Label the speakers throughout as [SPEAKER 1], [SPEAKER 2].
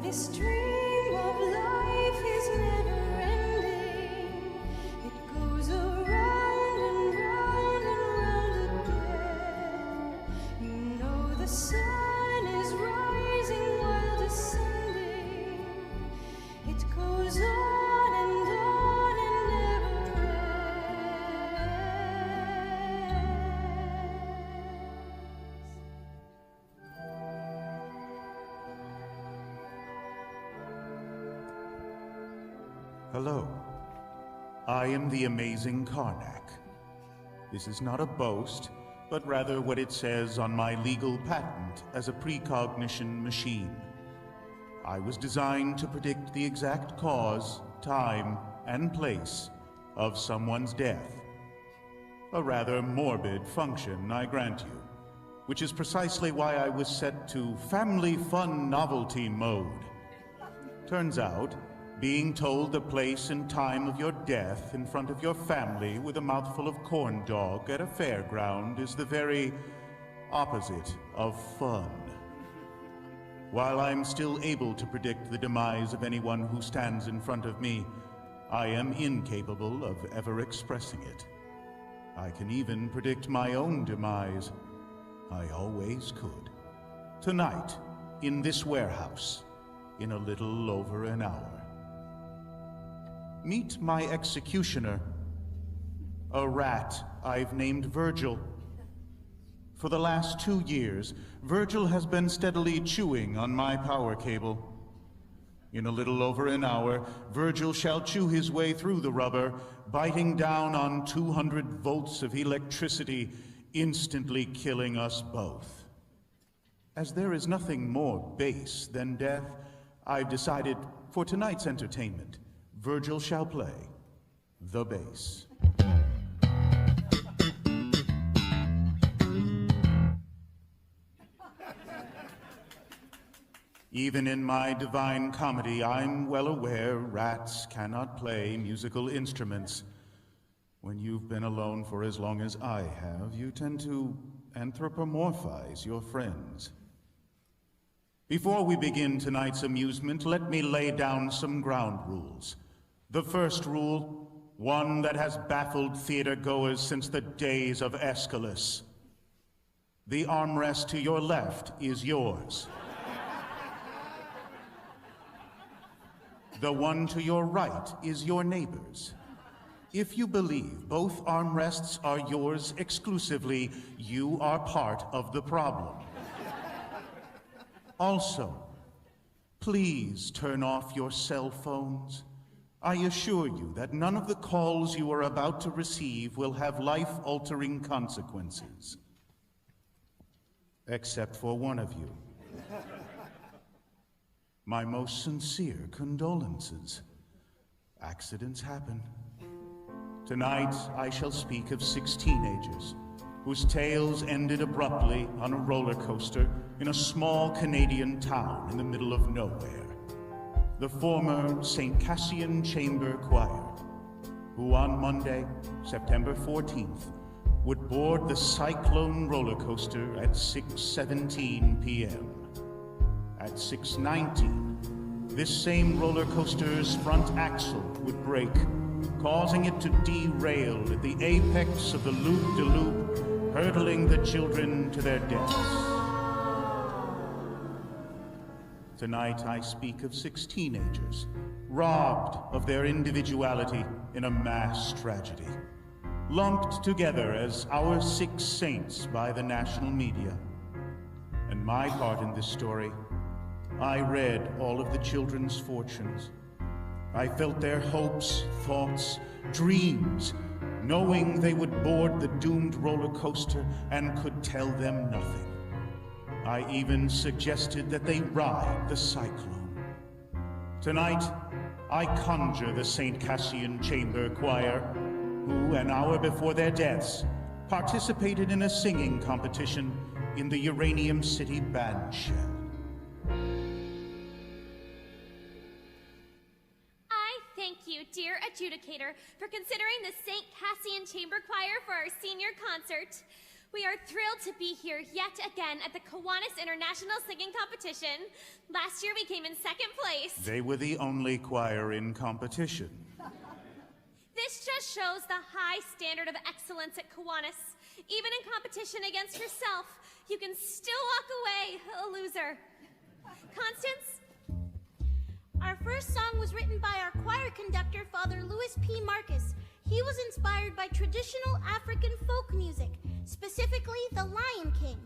[SPEAKER 1] This dream of life is never ending. It goes around and round and round again. You know the sun is rising while descending. It goes on and never ends.
[SPEAKER 2] Hello. I am the amazing Karnak. This is not a boast, but rather what it says on my legal patent as a precognition machine. I was designed to predict the exact cause, time, and place of someone's death. A rather morbid function, I grant you, which is precisely why I was set to family fun novelty mode. Turns out, being told the place and time of your death in front of your family with a mouthful of corn dog at a fairground is the very opposite of fun. While I'm still able to predict the demise of anyone who stands in front of me, I am incapable of ever expressing it. I can even predict my own demise. I always could. Tonight, in this warehouse, in a little over an hour. Meet my executioner, a rat I've named Virgil. For the last 2 years, Virgil has been steadily chewing on my power cable. In a little over an hour, Virgil shall chew his way through the rubber, biting down on 200 volts of electricity, instantly killing us both. As there is nothing more base than death, I've decided for tonight's entertainment, Virgil shall play the bass. Even in my divine comedy, I'm well aware rats cannot play musical instruments. When you've been alone for as long as I have, you tend to anthropomorphize your friends. Before we begin tonight's amusement, let me lay down some ground rules. The first rule, one that has baffled theater-goers since the days of Aeschylus. The armrest to your left is yours. The one to your right is your neighbor's. If you believe both armrests are yours exclusively, you are part of the problem. Also, please turn off your cell phones. I assure you that none of the calls you are about to receive will have life-altering consequences. Except for one of you. My most sincere condolences. Accidents happen. Tonight, I shall speak of 6 teenagers whose tales ended abruptly on a roller coaster in a small Canadian town in the middle of nowhere. The former St. Cassian Chamber Choir, who on Monday, September 14th, would board the Cyclone roller coaster at 6:17 p.m. At 6:19, this same roller coaster's front axle would break, causing it to derail at the apex of the loop-de-loop, hurtling the children to their deaths. Tonight I speak of 6 teenagers, robbed of their individuality in a mass tragedy, lumped together as our 6 saints by the national media. And my part in this story, I read all of the children's fortunes. I felt their hopes, thoughts, dreams, knowing they would board the doomed roller coaster and could tell them nothing. I even suggested that they ride the Cyclone. Tonight, I conjure the St. Cassian Chamber Choir, who an hour before their deaths participated in a singing competition in the Uranium City band shell.
[SPEAKER 3] Thank you, dear adjudicator, for considering the St. Cassian Chamber Choir for our senior concert. We are thrilled to be here yet again at the Kiwanis International Singing Competition. Last year we came in second place.
[SPEAKER 2] They were the only choir in competition.
[SPEAKER 3] This just shows the high standard of excellence at Kiwanis. Even in competition against yourself, you can still walk away a loser. Constance?
[SPEAKER 4] Our first song was written by our choir conductor, Father Louis P. Marcus. He was inspired by traditional African folk music, specifically the Lion King.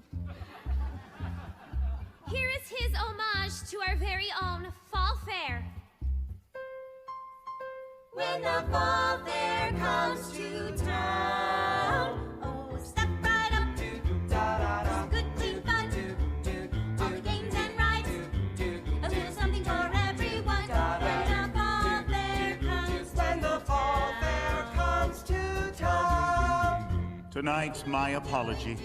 [SPEAKER 3] Here is his homage to our very own Fall Fair.
[SPEAKER 1] When the fall fair comes to town, oh, step right up. It's good to fun. All the games and rides, a little something for everyone. When the fall fair comes to town.
[SPEAKER 2] Tonight, my apology,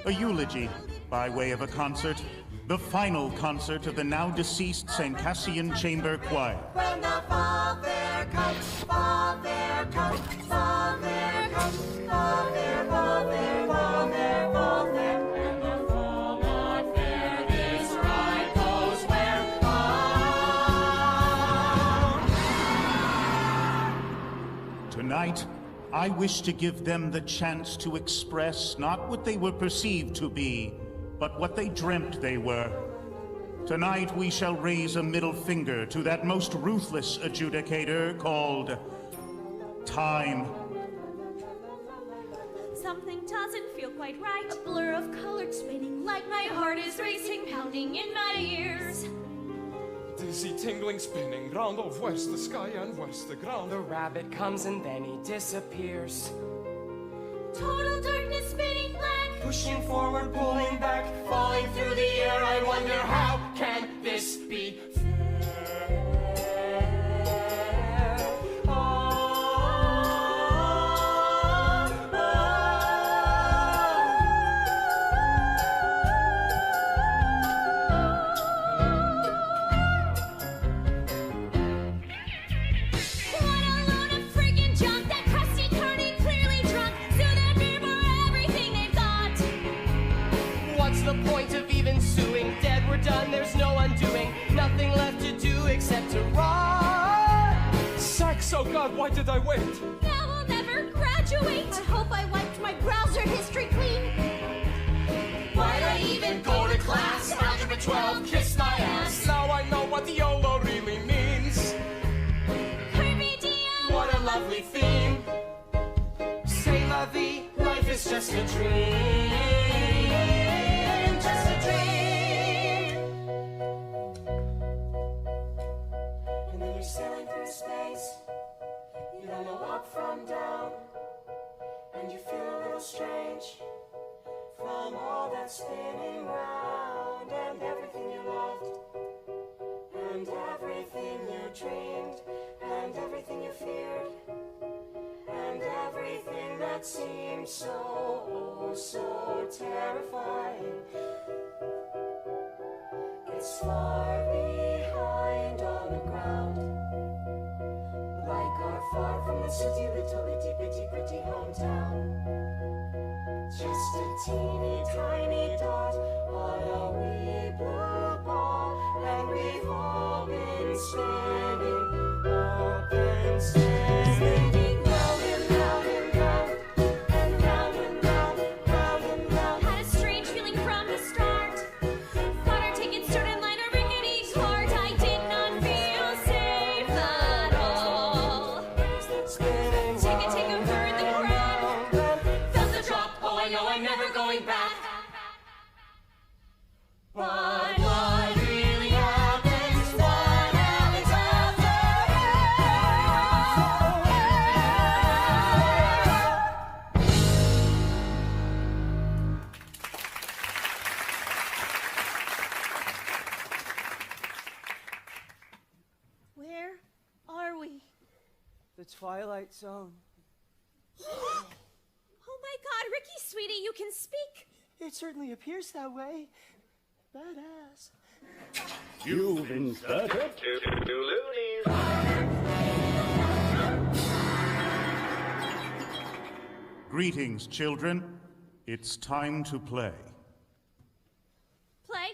[SPEAKER 2] a eulogy by way of a concert, the final concert of the now deceased St. Cassian Chamber Choir.
[SPEAKER 1] When the fall fair comes, fall fair comes, fall fair comes, fall fair, fall fair, fall fair, fall fair. And the fall not fair, this ride goes where on.
[SPEAKER 2] Tonight, I wish to give them the chance to express not what they were perceived to be, but what they dreamt they were. Tonight we shall raise a middle finger to that most ruthless adjudicator called time.
[SPEAKER 3] Something doesn't feel quite right.
[SPEAKER 4] A blur of color spinning like
[SPEAKER 3] My heart is racing, pounding in my ears.
[SPEAKER 5] Dizzy, tingling, spinning round. Oh, where's the sky and where's the ground?
[SPEAKER 6] The rabbit comes and then he disappears.
[SPEAKER 3] Total darkness spinning black.
[SPEAKER 6] Pushing forward, pulling back, falling through the air. I wonder how can this be fair?
[SPEAKER 3] What a load of friggin' junk. That crusty carny clearly drunk. Sue that beer for everything they've got.
[SPEAKER 6] What's the point of even suing? Dead, we're done, there's no undoing. Nothing left to do except to run.
[SPEAKER 5] Sacks, oh God, why did I wait?
[SPEAKER 3] Now we'll never graduate.
[SPEAKER 4] I hope I wiped my browser history clean.
[SPEAKER 6] Why'd I even go to class? Algebra 12, kiss my ass.
[SPEAKER 5] Now I know what YOLO really means.
[SPEAKER 3] Carpe diem.
[SPEAKER 6] What a lovely theme. C'est la vie, life is just a dream. Just a dream. And then you're sailing through space. You don't know up from down. And you feel a little strange from all that spinning round. And everything you loved. And everything you dreamed. And everything you feared. And everything that seemed so, oh, so terrifying. It's far behind on the ground. Like our far from the city, little itty bitty gritty hometown. Just a teeny tiny dot on a wee blue ball. And we've all been spinning, all been spinning. Round and round and round, and round and round, round and round.
[SPEAKER 3] Had a strange feeling from the start. Thought our tickets stood in line a rickety cart. I did not feel safe at all.
[SPEAKER 6] Spinning
[SPEAKER 3] Take a heard the crowd.
[SPEAKER 6] felt the drop, oh I know I'm never going back. But what really happens, what happens
[SPEAKER 4] Where are we?
[SPEAKER 7] The Twilight Zone.
[SPEAKER 3] Oh my God, Ricky, sweetie, you can speak.
[SPEAKER 7] It certainly appears that way. Badass.
[SPEAKER 8] You've inserted two loonies.
[SPEAKER 2] Greetings, children. It's time to play.
[SPEAKER 3] Play?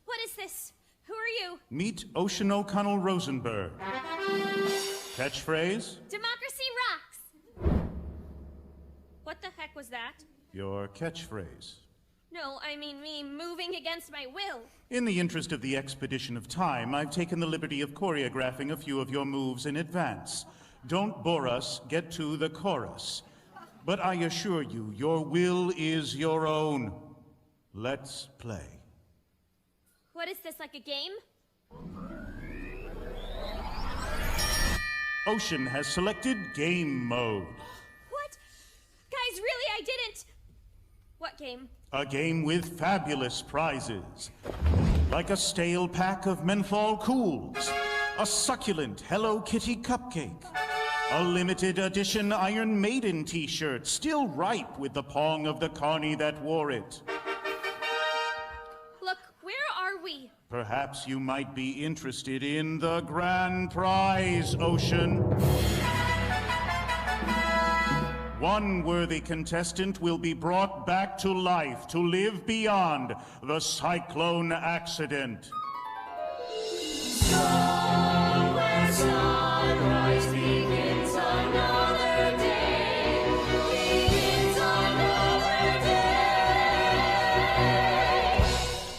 [SPEAKER 3] What is this? Who are you?
[SPEAKER 2] Meet Ocean O'Connell Rosenberg. Catchphrase?
[SPEAKER 3] Democracy rocks! What the heck was that?
[SPEAKER 2] Your catchphrase.
[SPEAKER 3] No, I mean me moving against my will.
[SPEAKER 2] In the interest of the expedition of time, I've taken the liberty of choreographing a few of your moves in advance. Don't bore us, get to the chorus. But I assure you, your will is your own. Let's play.
[SPEAKER 3] What is this, like a game?
[SPEAKER 2] Ocean has selected game mode.
[SPEAKER 3] What? Guys, really, I didn't. What game?
[SPEAKER 2] A game with fabulous prizes. Like a stale pack of menthol cools. A succulent Hello Kitty cupcake. A limited edition Iron Maiden t-shirt, still ripe with the pong of the carny that wore it.
[SPEAKER 3] Look, where are we?
[SPEAKER 2] Perhaps you might be interested in the grand prize, Ocean. One worthy contestant will be brought back to life to live beyond the Cyclone accident.
[SPEAKER 1] Somewhere sunrise begins another day. Begins another day.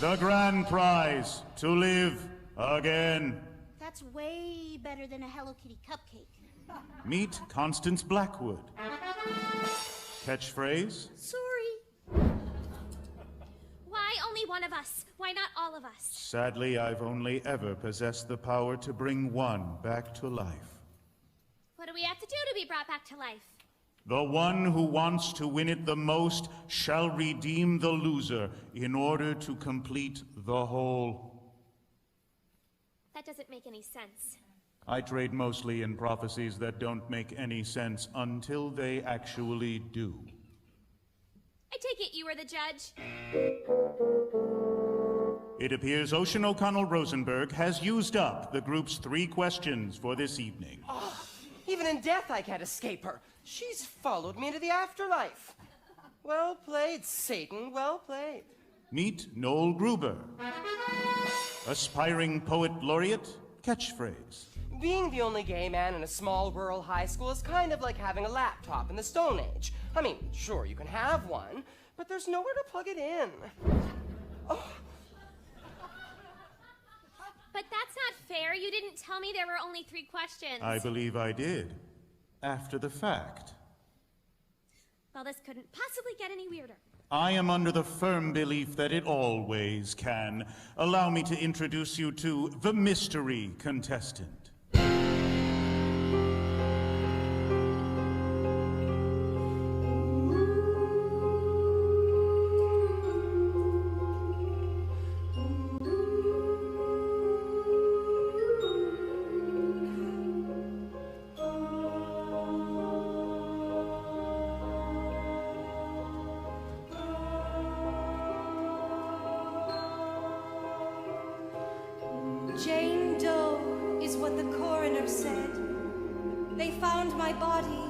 [SPEAKER 2] The grand prize, to live again.
[SPEAKER 4] That's way better than a Hello Kitty cupcake.
[SPEAKER 2] Meet Constance Blackwood. Catchphrase?
[SPEAKER 4] Sorry.
[SPEAKER 3] Why only one of us? Why not all of us?
[SPEAKER 2] Sadly, I've only ever possessed the power to bring one back to life.
[SPEAKER 3] What do we have to do to be brought back to life?
[SPEAKER 2] The one who wants to win it the most shall redeem the loser in order to complete the whole.
[SPEAKER 3] That doesn't make any sense.
[SPEAKER 2] I trade mostly in prophecies that don't make any sense until they actually do.
[SPEAKER 3] I take it you were the judge.
[SPEAKER 2] It appears Ocean O'Connell Rosenberg has used up the group's 3 questions for this evening.
[SPEAKER 7] Even in death, I can't escape her. She's followed me into the afterlife. Well played, Satan. Well played.
[SPEAKER 2] Meet Noel Gruber. Aspiring poet laureate, catchphrase.
[SPEAKER 7] Being the only gay man in a small rural high school is kind of like having a laptop in the Stone Age. I mean, sure, you can have one, but there's nowhere to plug it in. Oh.
[SPEAKER 3] But that's not fair. You didn't tell me there were only 3 questions.
[SPEAKER 2] I believe I did. After the fact.
[SPEAKER 3] Well, this couldn't possibly get any weirder.
[SPEAKER 2] I am under the firm belief that it always can. Allow me to introduce you to the mystery contestant.
[SPEAKER 9] Jane Doe is what the coroner said. They found my body,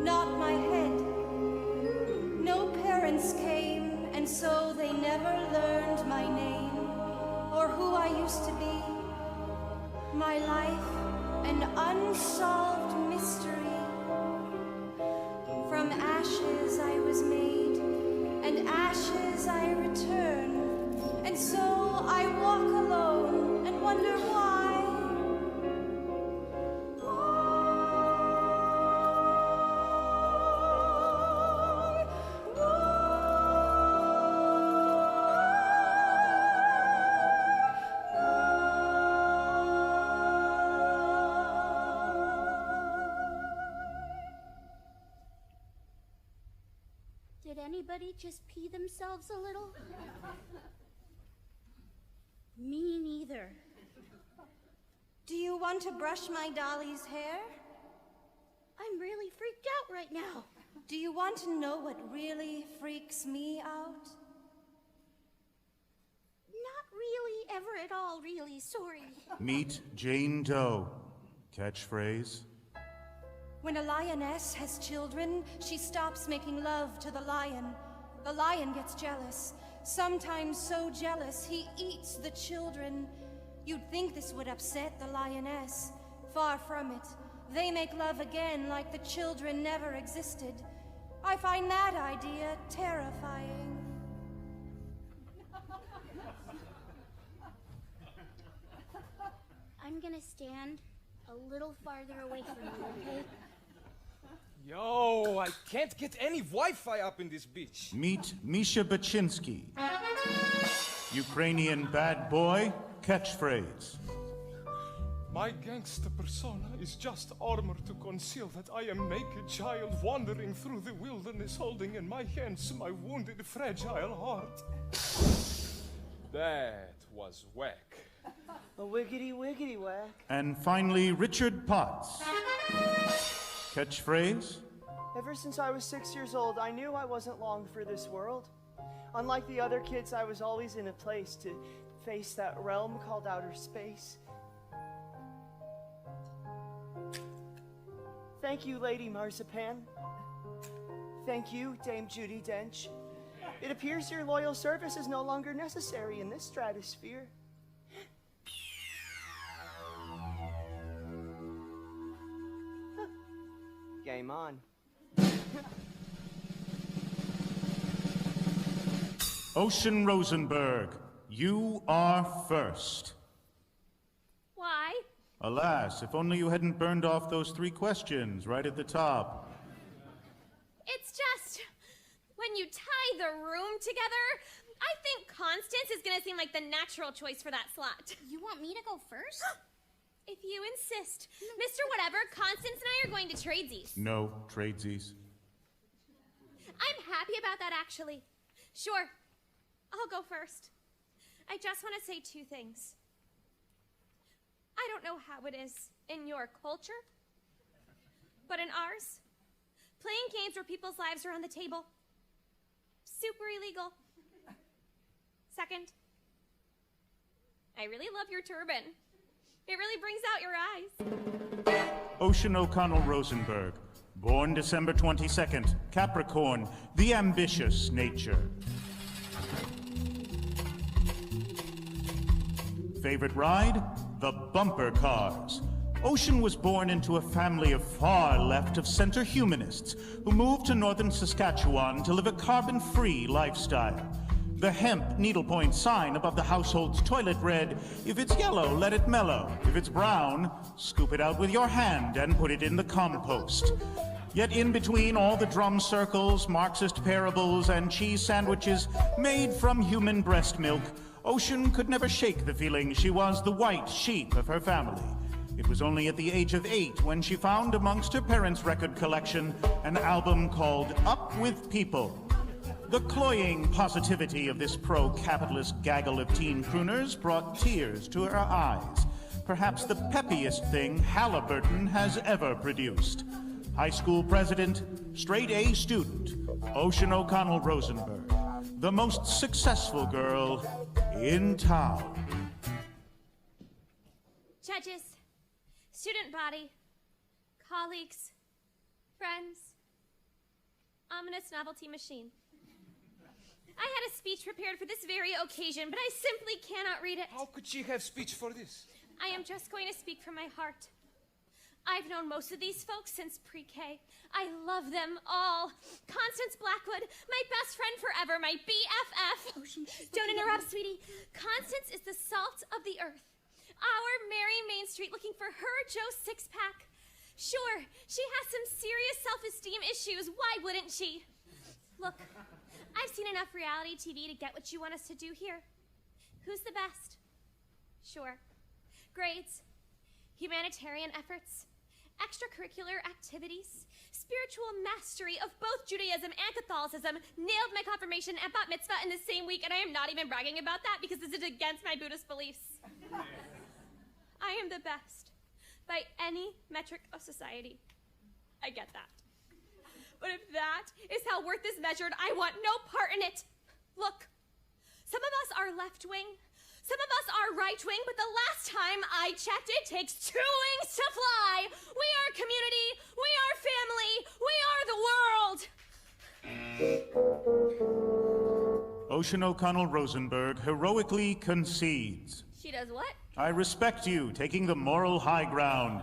[SPEAKER 9] not my head. No parents came, and so they never learned my name or who I used to be. My life, an unsolved mystery. From ashes I was made, and ashes I return. And so I walk alone and wonder why.
[SPEAKER 4] Did anybody just pee themselves a little? Me neither.
[SPEAKER 9] Do you want to brush my dolly's hair?
[SPEAKER 4] I'm really freaked out right now.
[SPEAKER 9] Do you want to know what really freaks me out?
[SPEAKER 4] Not really, ever at all, really. Sorry.
[SPEAKER 2] Meet Jane Doe. Catchphrase.
[SPEAKER 9] When a lioness has children, she stops making love to the lion. The lion gets jealous. Sometimes so jealous, he eats the children. You'd think this would upset the lioness. Far from it. They make love again like the children never existed. I find that idea terrifying.
[SPEAKER 4] I'm gonna stand a little farther away from you, okay?
[SPEAKER 5] Yo, I can't get any Wi-Fi up in this bitch.
[SPEAKER 2] Meet Misha Baczynski. Ukrainian bad boy, catchphrase.
[SPEAKER 5] My gangster persona is just armor to conceal that I am naked child wandering through the wilderness holding in my hands my wounded fragile heart. That was whack.
[SPEAKER 10] A wiggity wiggity whack.
[SPEAKER 2] And finally, Richard Potts. Catchphrase?
[SPEAKER 10] Ever since I was 6 years old, I knew I wasn't long for this world. Unlike the other kids, I was always in a place to face that realm called outer space. Thank you, Lady Marzipan. Thank you, Dame Judi Dench. It appears your loyal service is no longer necessary in this stratosphere. Game on.
[SPEAKER 2] Ocean Rosenberg, you are first.
[SPEAKER 3] Why?
[SPEAKER 2] Alas, if only you hadn't burned off those 3 questions right at the top.
[SPEAKER 3] It's just, when you tie the room together, I think Constance is gonna seem like the natural choice for that slot.
[SPEAKER 4] You want me to go first?
[SPEAKER 3] If you insist. Mr. Whatever, Constance and I are going to tradesies.
[SPEAKER 2] No, tradesies.
[SPEAKER 3] I'm happy about that, actually. Sure, I'll go first. I just want to say 2 things. I don't know how it is in your culture, but in ours, playing games where people's lives are on the table, super illegal. Second, I really love your turban. It really brings out your eyes.
[SPEAKER 2] Ocean O'Connell Rosenberg, born December 22nd, Capricorn, the ambitious nature. Favorite ride? The bumper cars. Ocean was born into a family of far left of center humanists who moved to northern Saskatchewan to live a carbon-free lifestyle. The hemp needlepoint sign above the household's toilet read, "If it's yellow, let it mellow. If it's brown, scoop it out with your hand and put it in the compost." Yet in between all the drum circles, Marxist parables, and cheese sandwiches made from human breast milk, Ocean could never shake the feeling she was the white sheep of her family. It was only at the age of 8 when she found amongst her parents' record collection an album called Up With People. The cloying positivity of this pro-capitalist gaggle of teen crooners brought tears to her eyes. Perhaps the peppiest thing Halliburton has ever produced. High school president, straight A student, Ocean O'Connell Rosenberg, the most successful girl in town.
[SPEAKER 3] Judges, student body, colleagues, friends, ominous novelty machine. I had a speech prepared for this very occasion, but I simply cannot read it.
[SPEAKER 5] How could she have speech for this?
[SPEAKER 3] I am just going to speak from my heart. I've known most of these folks since pre-K. I love them all. Constance Blackwood, my best friend forever, my BFF. Don't interrupt, sweetie. Constance is the salt of the earth. Our Mary Main Street looking for her Joe six-pack. Sure, she has some serious self-esteem issues. Why wouldn't she? Look, I've seen enough reality TV to get what you want us to do here. Who's the best? Sure. Grades, humanitarian efforts, extracurricular activities, spiritual mastery of both Judaism and Catholicism, nailed my confirmation and bat mitzvah in the same week, and I am not even bragging about that because this is against my Buddhist beliefs. I am the best by any metric of society. I get that. But if that is how worth is measured, I want no part in it. Look, some of us are left-wing, Some of us are right-wing, but the last time I checked, it takes 2 wings to fly. We are community. We are family. We are the world.
[SPEAKER 2] Ocean O'Connell Rosenberg heroically concedes.
[SPEAKER 3] She does what?
[SPEAKER 2] I respect you, taking the moral high ground.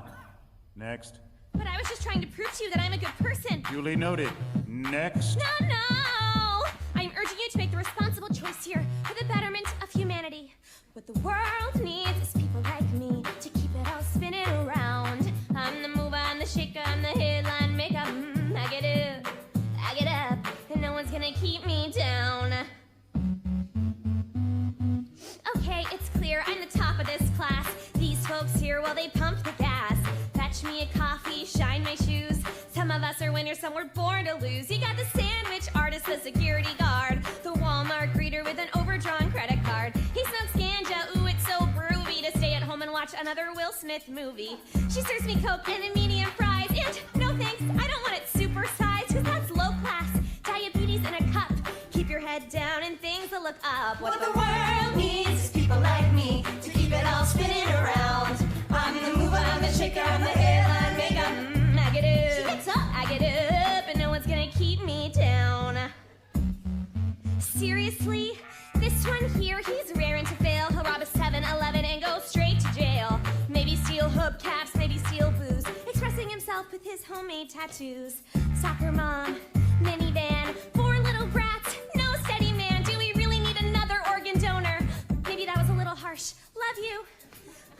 [SPEAKER 2] Next.
[SPEAKER 3] But I was just trying to prove to you that I'm a good person.
[SPEAKER 2] Duly noted. Next.
[SPEAKER 3] No! I'm urging you to make the responsible choice here for the betterment of humanity. What the world needs is people like me to keep it all spinning around. I'm the mover, I'm the shaker, I'm the headline maker. I get up, and no one's gonna keep me down. Okay, it's clear, I'm the top of this class. These folks here, well, they pump the gas. Fetch me a coffee, shine my shoes. Some of us are winners, some were born to lose. You got the sandwich artist, the security guard, the Walmart greeter with an overdrawn credit card. He smokes ganja, ooh, it's so groovy to stay at home and watch another Will Smith movie. She serves me Coke and a medium fries, and no thanks, I don't want it supersized, cause that's low class. Diabetes in a cup, keep your head down and things will look up.
[SPEAKER 6] What the world needs is people like me to keep it all spinning around. I'm the mover, I'm the shaker, I'm the headline maker.
[SPEAKER 3] I get up.
[SPEAKER 6] She gets up.
[SPEAKER 3] I get up, and no one's gonna keep me down. Seriously? This one here, he's raring to fail. He'll rob a 7-Eleven and go straight to jail. Maybe steal hubcaps, maybe steal booze. Expressing himself with his homemade tattoos. Soccer mom, minivan, 4 little brats, no steady man. Do we really need another organ donor? Maybe that was a little harsh. Love you.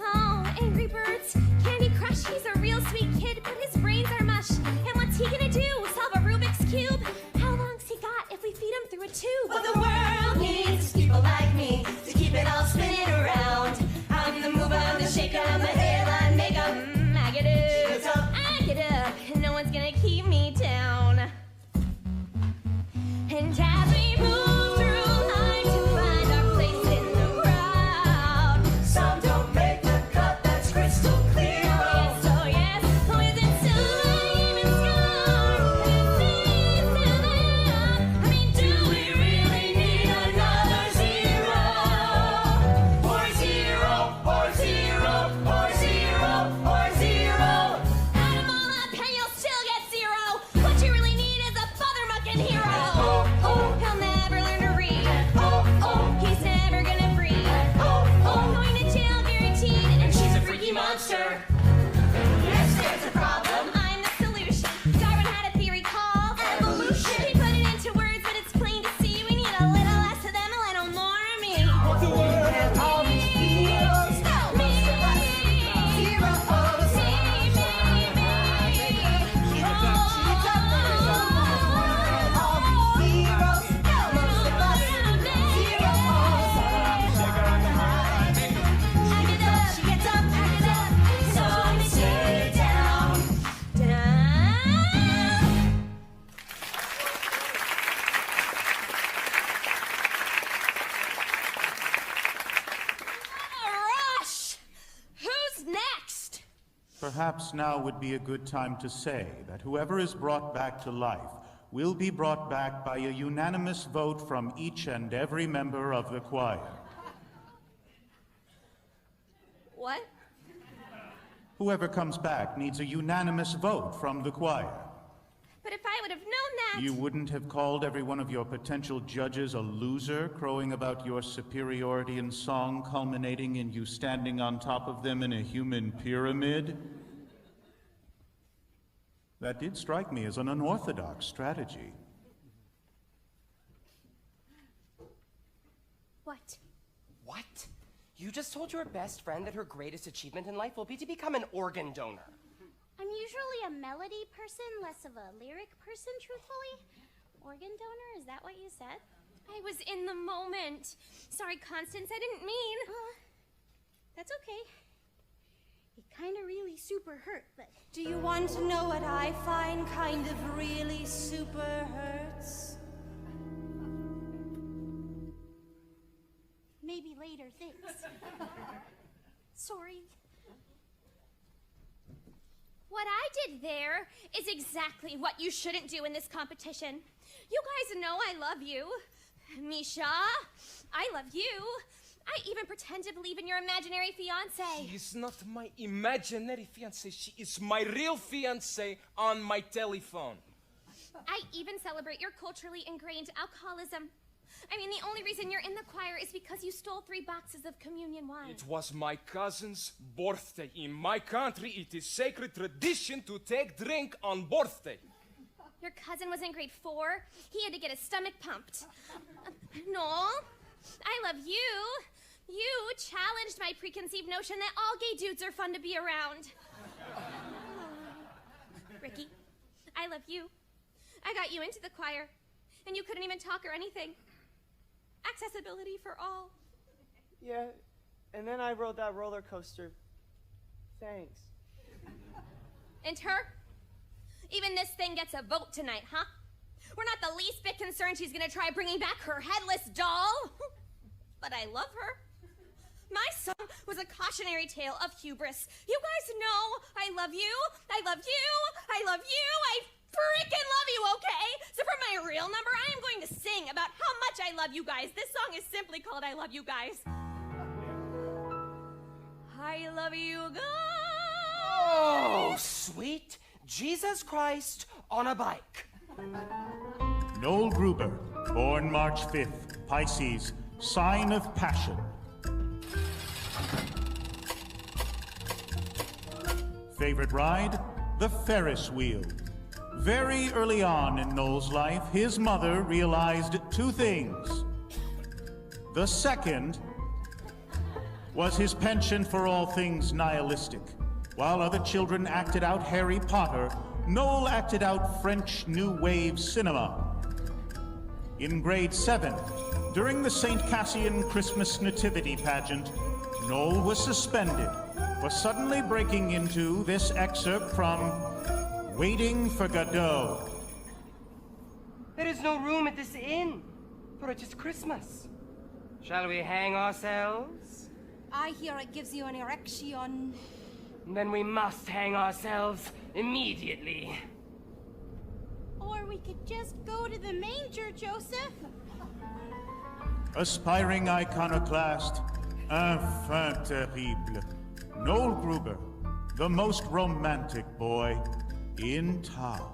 [SPEAKER 3] Oh, Angry Birds, Candy Crush, he's a real sweet kid, but his brains are mush. And what's he gonna do? Solve a Rubik's Cube? How long's he got if we feed him through a tube?
[SPEAKER 6] What the world needs is people like me to keep it all spinning around. I'm the mover, I'm the shaker, I'm the headline maker.
[SPEAKER 3] I get up. I get up, and no one's gonna keep me down. And as we move through life to find our place in the crowd,
[SPEAKER 6] Some don't make the cut, that's crystal clear.
[SPEAKER 3] yes, oh yes, with its time and scar, it seems to them. I mean, do we really need another zero?
[SPEAKER 6] Or zero, or zero, or zero, or zero.
[SPEAKER 3] Add 'em all up and you'll still get 0. What you really need is a father-mucking hero. He'll never learn to read. He's never gonna breathe. Going to jail guaranteed, and she's a freaky monster.
[SPEAKER 6] Yes, there's a problem.
[SPEAKER 3] I'm the solution. Darwin had a theory called evolution. He put it into words, but it's plain to see we need a little less of them, a little more of me.
[SPEAKER 6] What the world has all these heroes.
[SPEAKER 3] Help me.
[SPEAKER 6] Zero pose.
[SPEAKER 3] Me.
[SPEAKER 6] She gets up, there's a world. All these heroes. Most of us. Zero pose.
[SPEAKER 3] I get up.
[SPEAKER 6] She gets up, so we stay down.
[SPEAKER 3] Rush! Who's next?
[SPEAKER 2] Perhaps now would be a good time to say that whoever is brought back to life will be brought back by a unanimous vote from each and every member of the choir.
[SPEAKER 3] What?
[SPEAKER 2] Whoever comes back needs a unanimous vote from the choir.
[SPEAKER 3] But if I would have known that...
[SPEAKER 2] You wouldn't have called every one of your potential judges a loser, crowing about your superiority in song, culminating in you standing on top of them in a human pyramid? That did strike me as an unorthodox strategy.
[SPEAKER 3] What?
[SPEAKER 7] What? You just told your best friend that her greatest achievement in life will be to become an organ donor.
[SPEAKER 4] I'm usually a melody person, less of a lyric person, truthfully. Organ donor, is that what you said?
[SPEAKER 3] I was in the moment. Sorry, Constance, I didn't mean...
[SPEAKER 4] That's okay. It kind of really super hurt, but
[SPEAKER 9] Do you want to know what I find kind of really super hurts?
[SPEAKER 4] maybe later, thanks. Sorry.
[SPEAKER 3] What I did there is exactly what you shouldn't do in this competition. You guys know I love you. Misha, I love you. I even pretend to believe in your imaginary fiancé.
[SPEAKER 5] She is not my imaginary fiancée. She is my real fiancée on my telephone.
[SPEAKER 3] I even celebrate your culturally ingrained alcoholism. I mean, the only reason you're in the choir is because you stole 3 boxes of communion wine.
[SPEAKER 5] It was my cousin's birthday. In my country, it is sacred tradition to take drink on birthday.
[SPEAKER 3] Your cousin was in grade 4. He had to get his stomach pumped. Noel, I love you. You challenged my preconceived notion that all gay dudes are fun to be around. Ricky, I love you. I got you into the choir, and you couldn't even talk or anything. Accessibility for all.
[SPEAKER 10] Yeah, and then I rode that roller coaster. Thanks.
[SPEAKER 3] And her? Even this thing gets a vote tonight, huh? We're not the least bit concerned she's gonna try bringing back her headless doll. But I love her. My song was a cautionary tale of hubris. You guys know I love you. I love you. I love you. I freaking love you, okay? So for my real number, I am going to sing about how much I love you guys. This song is simply called I Love You Guys. I love you guys.
[SPEAKER 7] Oh, sweet Jesus Christ on a bike.
[SPEAKER 2] Noel Gruber, born March 5th, Pisces, sign of passion. Favorite ride? The Ferris wheel. Very early on in Noel's life, his mother realized 2 things. The second was his penchant for all things nihilistic. While other children acted out Harry Potter, Noel acted out French New Wave cinema. In grade 7, during the St. Cassian Christmas Nativity pageant, Noel was suspended for suddenly breaking into this excerpt from Waiting for Godot.
[SPEAKER 7] There is no room at this inn, for it is Christmas. Shall we hang ourselves?
[SPEAKER 9] I hear it gives you an erection.
[SPEAKER 7] Then we must hang ourselves immediately.
[SPEAKER 4] Or we could just go to the manger, Joseph.
[SPEAKER 2] Aspiring iconoclast, enfant terrible. Noel Gruber, the most romantic boy in town.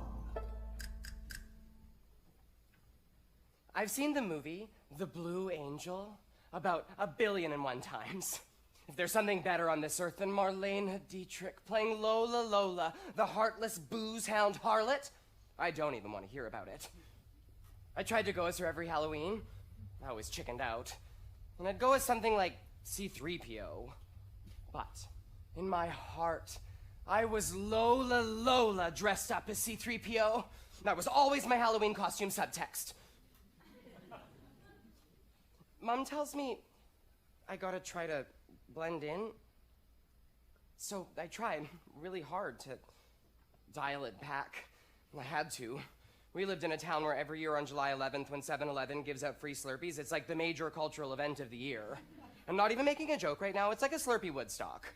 [SPEAKER 7] I've seen the movie, The Blue Angel, about 1,000,000,001 times. If there's something better on this earth than Marlene Dietrich playing Lola Lola, the heartless booze-hound harlot, I don't even want to hear about it. I tried to go as her every Halloween. I always chickened out. And I'd go as something like C-3PO. But in my heart, I was Lola Lola dressed up as C-3PO. That was always my Halloween costume subtext. Mom tells me I gotta try to blend in. So I tried really hard to dial it back. I had to. We lived in a town where every year on July 11th, when 7-Eleven gives out free Slurpees, it's like the major cultural event of the year. I'm not even making a joke right now. It's like a Slurpee Woodstock.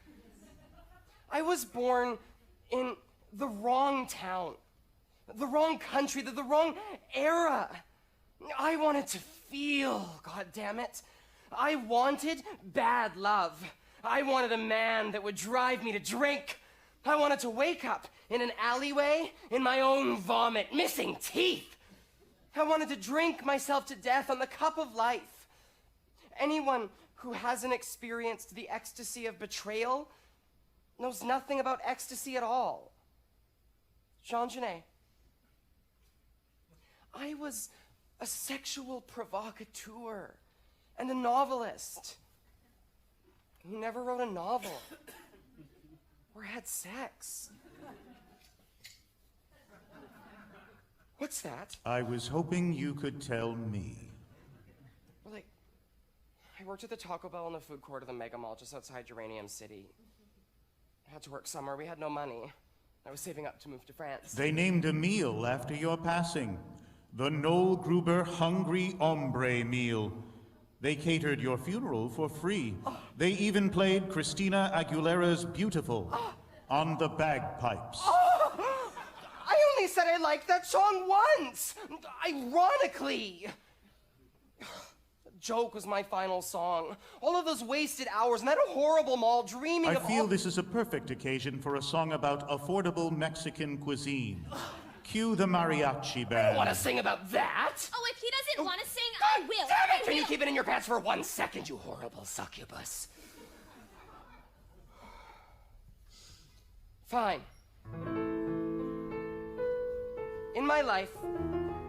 [SPEAKER 7] I was born in the wrong town, the wrong country, the wrong era. I wanted to feel, goddammit. I wanted bad love. I wanted a man that would drive me to drink. I wanted to wake up in an alleyway in my own vomit, missing teeth. I wanted to drink myself to death on the cup of life. Anyone who hasn't experienced the ecstasy of betrayal knows nothing about ecstasy at all. Jean Genet. I was a sexual provocateur and a novelist who never wrote a novel or had sex. What's that?
[SPEAKER 2] I was hoping you could tell me.
[SPEAKER 7] Well, I worked at the Taco Bell in the food court of the Mega Mall just outside Uranium City. I had to work summer. We had no money. I was saving up to move to France.
[SPEAKER 2] They named a meal after your passing. The Noel Gruber Hungry Hombre Meal. They catered your funeral for free. They even played Christina Aguilera's Beautiful on the bagpipes.
[SPEAKER 7] I only said I liked that song once! Ironically! joke was my final song. All of those wasted hours in that horrible mall dreaming
[SPEAKER 2] I
[SPEAKER 7] of
[SPEAKER 2] feel this is a perfect occasion for a song about affordable Mexican cuisine. Cue the mariachi
[SPEAKER 7] I
[SPEAKER 2] band.
[SPEAKER 7] don't want to sing about that.
[SPEAKER 3] Oh, if he doesn't want to sing, I will.
[SPEAKER 7] Damn it! Can you keep it in your pants for 1 second, you horrible succubus? Fine. In my life,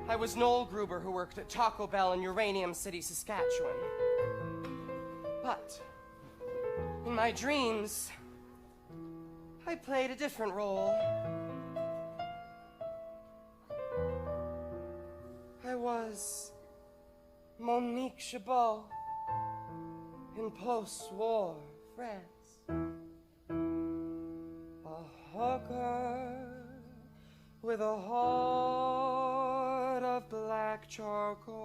[SPEAKER 7] I was Noel Gruber who worked at Taco Bell in Uranium City, Saskatchewan. But in my dreams, I played a different role. I was Monique Chabot in post-war France. A hooker with a heart of black charcoal.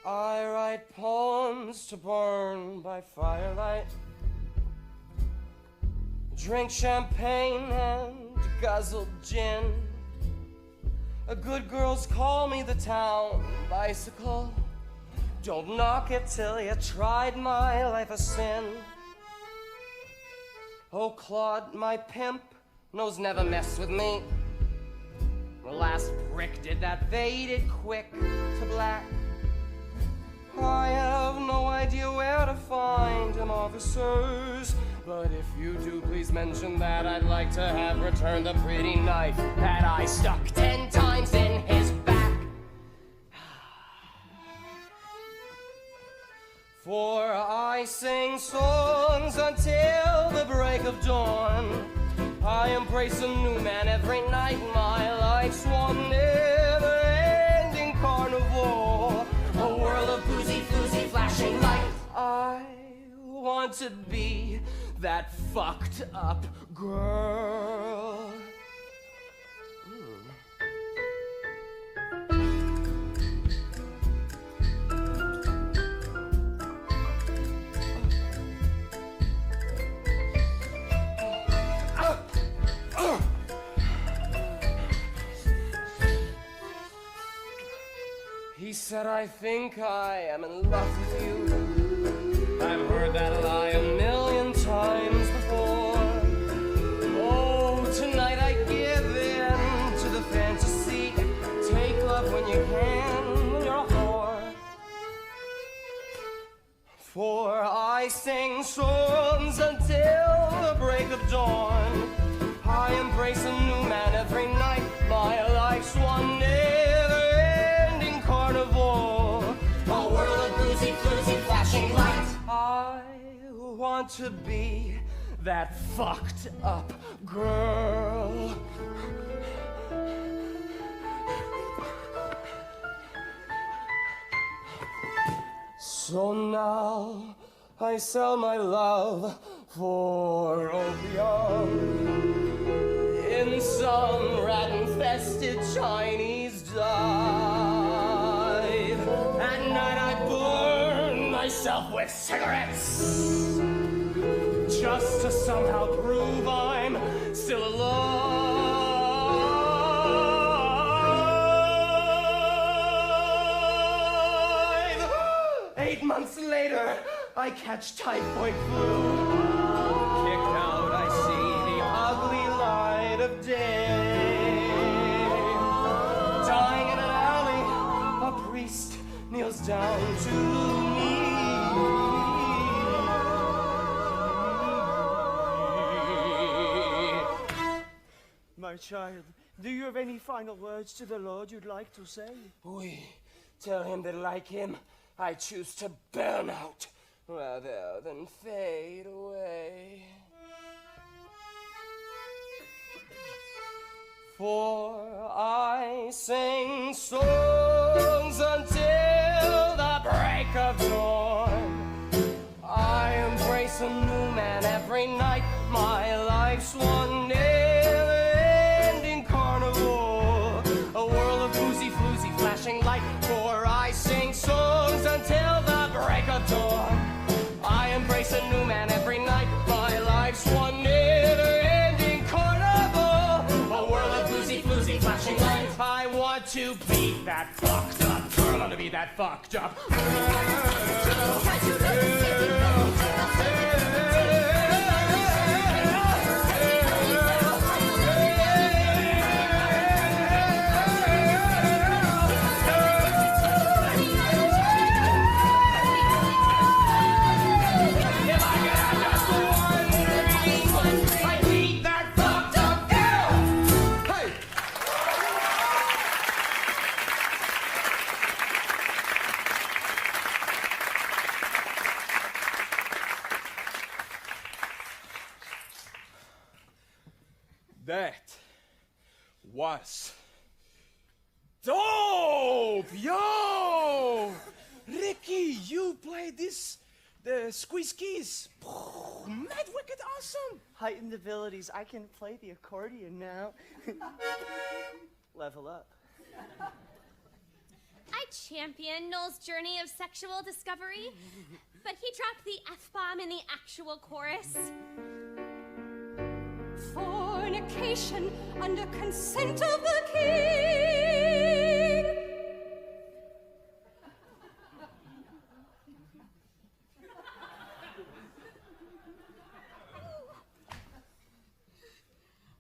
[SPEAKER 7] I write poems to burn by firelight, drink champagne and guzzle gin. Good girls call me the town bicycle. Don't knock it till you tried my life a sin. Oh, Claude, my pimp, knows never mess with me. The last prick did that faded quick to black. I have no idea where to find him, officers. But if you do, please mention that I'd like to have returned the pretty knife that I stuck 10 times in his back. For I sing songs until the break of dawn. I embrace a new man every night. My life's one never-ending carnival, a world of boozy, floozy, flashing light. I want to be that fucked up girl. He said, I think I am in love with you. I've heard that lie a million times before. Oh, tonight I give in to the fantasy. Take love when you can, when you're a whore. For I sing songs until the break of dawn. I embrace a new man every night. My life's one never-ending carnival, a world of boozy, floozy, flashing lights. I want to be that fucked up girl. So now I sell my love for opium in some rat-infested Chinese dive. At night I burn myself with cigarettes, just to somehow prove I'm still alive. 8 months later, I catch typhoid flu. Kicked out, I see the ugly light of day. Dying in an alley, a priest kneels down to me.
[SPEAKER 10] My child, do you have any final words to the Lord you'd like to say?
[SPEAKER 7] We tell him that, like him, I choose to burn out rather than fade away. For I sing songs until the break of dawn. I embrace a new man every night. My life's one never-ending carnival, a world of boozy, floozy, flashing light. For I sing songs until the break of dawn. I embrace a new man every night. My life's one never-ending carnival, a world of boozy, floozy, flashing lights. I want to
[SPEAKER 5] fucked up. That was dope! Yo! Ricky, you played the squeeze keys. Mad wicked awesome!
[SPEAKER 10] Heightened abilities. I can play the accordion now. Level up.
[SPEAKER 3] I championed Noel's journey of sexual discovery, but he dropped the F-bomb in the actual chorus.
[SPEAKER 9] Fornication under consent of the king.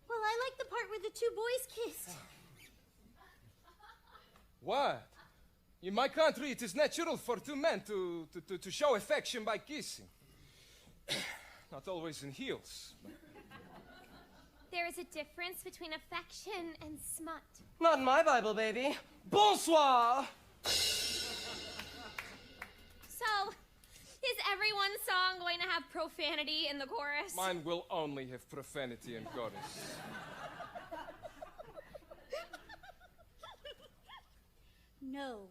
[SPEAKER 4] Well, I like the part where the two boys kissed.
[SPEAKER 5] What? In my country, it is natural for two men to show affection by kissing. Not always in heels.
[SPEAKER 3] There is a difference between affection and smut.
[SPEAKER 7] Not in my Bible, baby. Bonsoir!
[SPEAKER 3] So, is everyone's song going to have profanity in the chorus?
[SPEAKER 5] Mine will only have profanity in chorus.
[SPEAKER 4] No.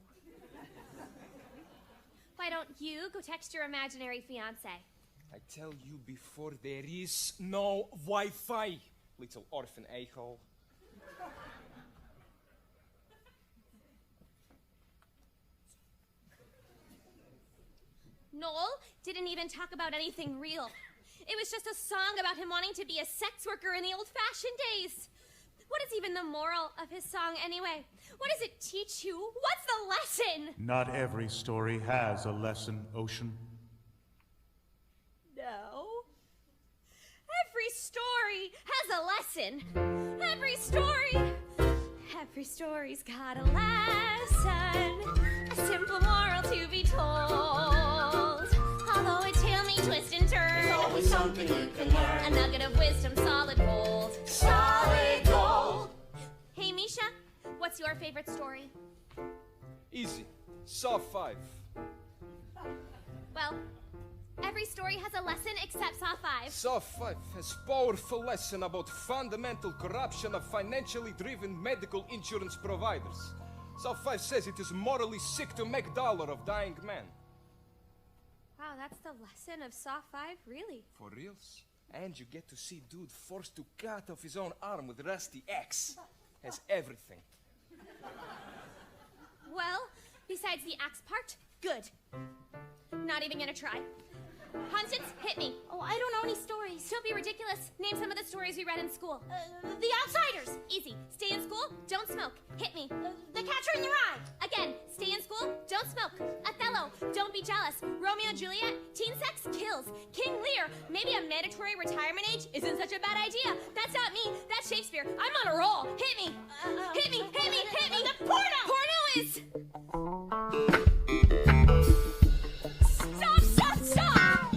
[SPEAKER 3] Why don't you go text your imaginary fiancé?
[SPEAKER 5] I tell you before, there is no Wi-Fi, little orphan a-hole.
[SPEAKER 3] Noel didn't even talk about anything real. It was just a song about him wanting to be a sex worker in the old-fashioned days. What is even the moral of his song anyway? What does it teach you? What's the lesson?
[SPEAKER 2] Not every story has a lesson, Ocean.
[SPEAKER 3] No. Every story has a lesson. Every story's got a lesson. A simple moral to be told. Although a tale may twist and turn,
[SPEAKER 6] There's always something you can learn.
[SPEAKER 3] a nugget of wisdom, solid gold.
[SPEAKER 6] Solid gold.
[SPEAKER 3] Hey, Misha, what's your favorite story?
[SPEAKER 5] Easy. Saw 5.
[SPEAKER 3] Well, every story has a lesson except Saw 5.
[SPEAKER 5] Saw 5 has powerful lesson about fundamental corruption of financially driven medical insurance providers. Saw 5 says it is morally sick to make dollar of dying man.
[SPEAKER 3] Wow, that's the lesson of Saw 5, really?
[SPEAKER 5] For reals? And you get to see dude forced to cut off his own arm with rusty axe. Has everything.
[SPEAKER 3] Well, besides the axe part, good. Not even gonna try. Constance, hit me.
[SPEAKER 4] Oh, I don't know any stories.
[SPEAKER 3] Don't be ridiculous. Name some of the stories we read in school.
[SPEAKER 4] The Outsiders.
[SPEAKER 3] Easy. Stay in school, don't smoke. Hit me.
[SPEAKER 4] The Catcher in the Rye.
[SPEAKER 3] Again, stay in school, don't smoke. Othello, don't be jealous. Romeo and Juliet, teen sex kills. King Lear, maybe a mandatory retirement age isn't such a bad idea. That's not me, that's Shakespeare. I'm on a roll. Hit me. Hit me, hit me, hit me. The porno! Porno is... Stop!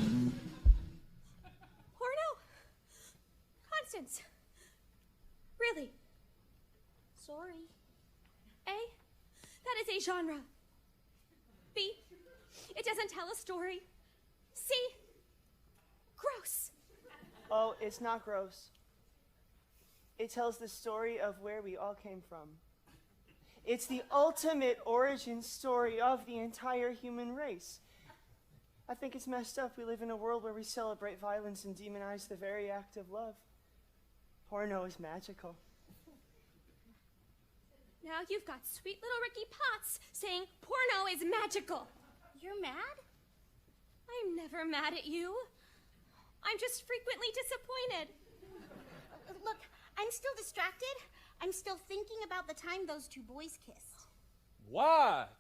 [SPEAKER 3] Porno? Constance. Really?
[SPEAKER 4] Sorry.
[SPEAKER 3] A, that is a genre. B, it doesn't tell a story. C, gross.
[SPEAKER 10] Oh, it's not gross. It tells the story of where we all came from. It's the ultimate origin story of the entire human race. I think it's messed up. We live in a world where we celebrate violence and demonize the very act of love. Porno is magical.
[SPEAKER 3] Now you've got sweet little Ricky Potts saying porno is magical.
[SPEAKER 4] You're mad?
[SPEAKER 3] I'm never mad at you. I'm just frequently disappointed.
[SPEAKER 4] Look, I'm still distracted. I'm still thinking about the time those two boys kissed.
[SPEAKER 5] What?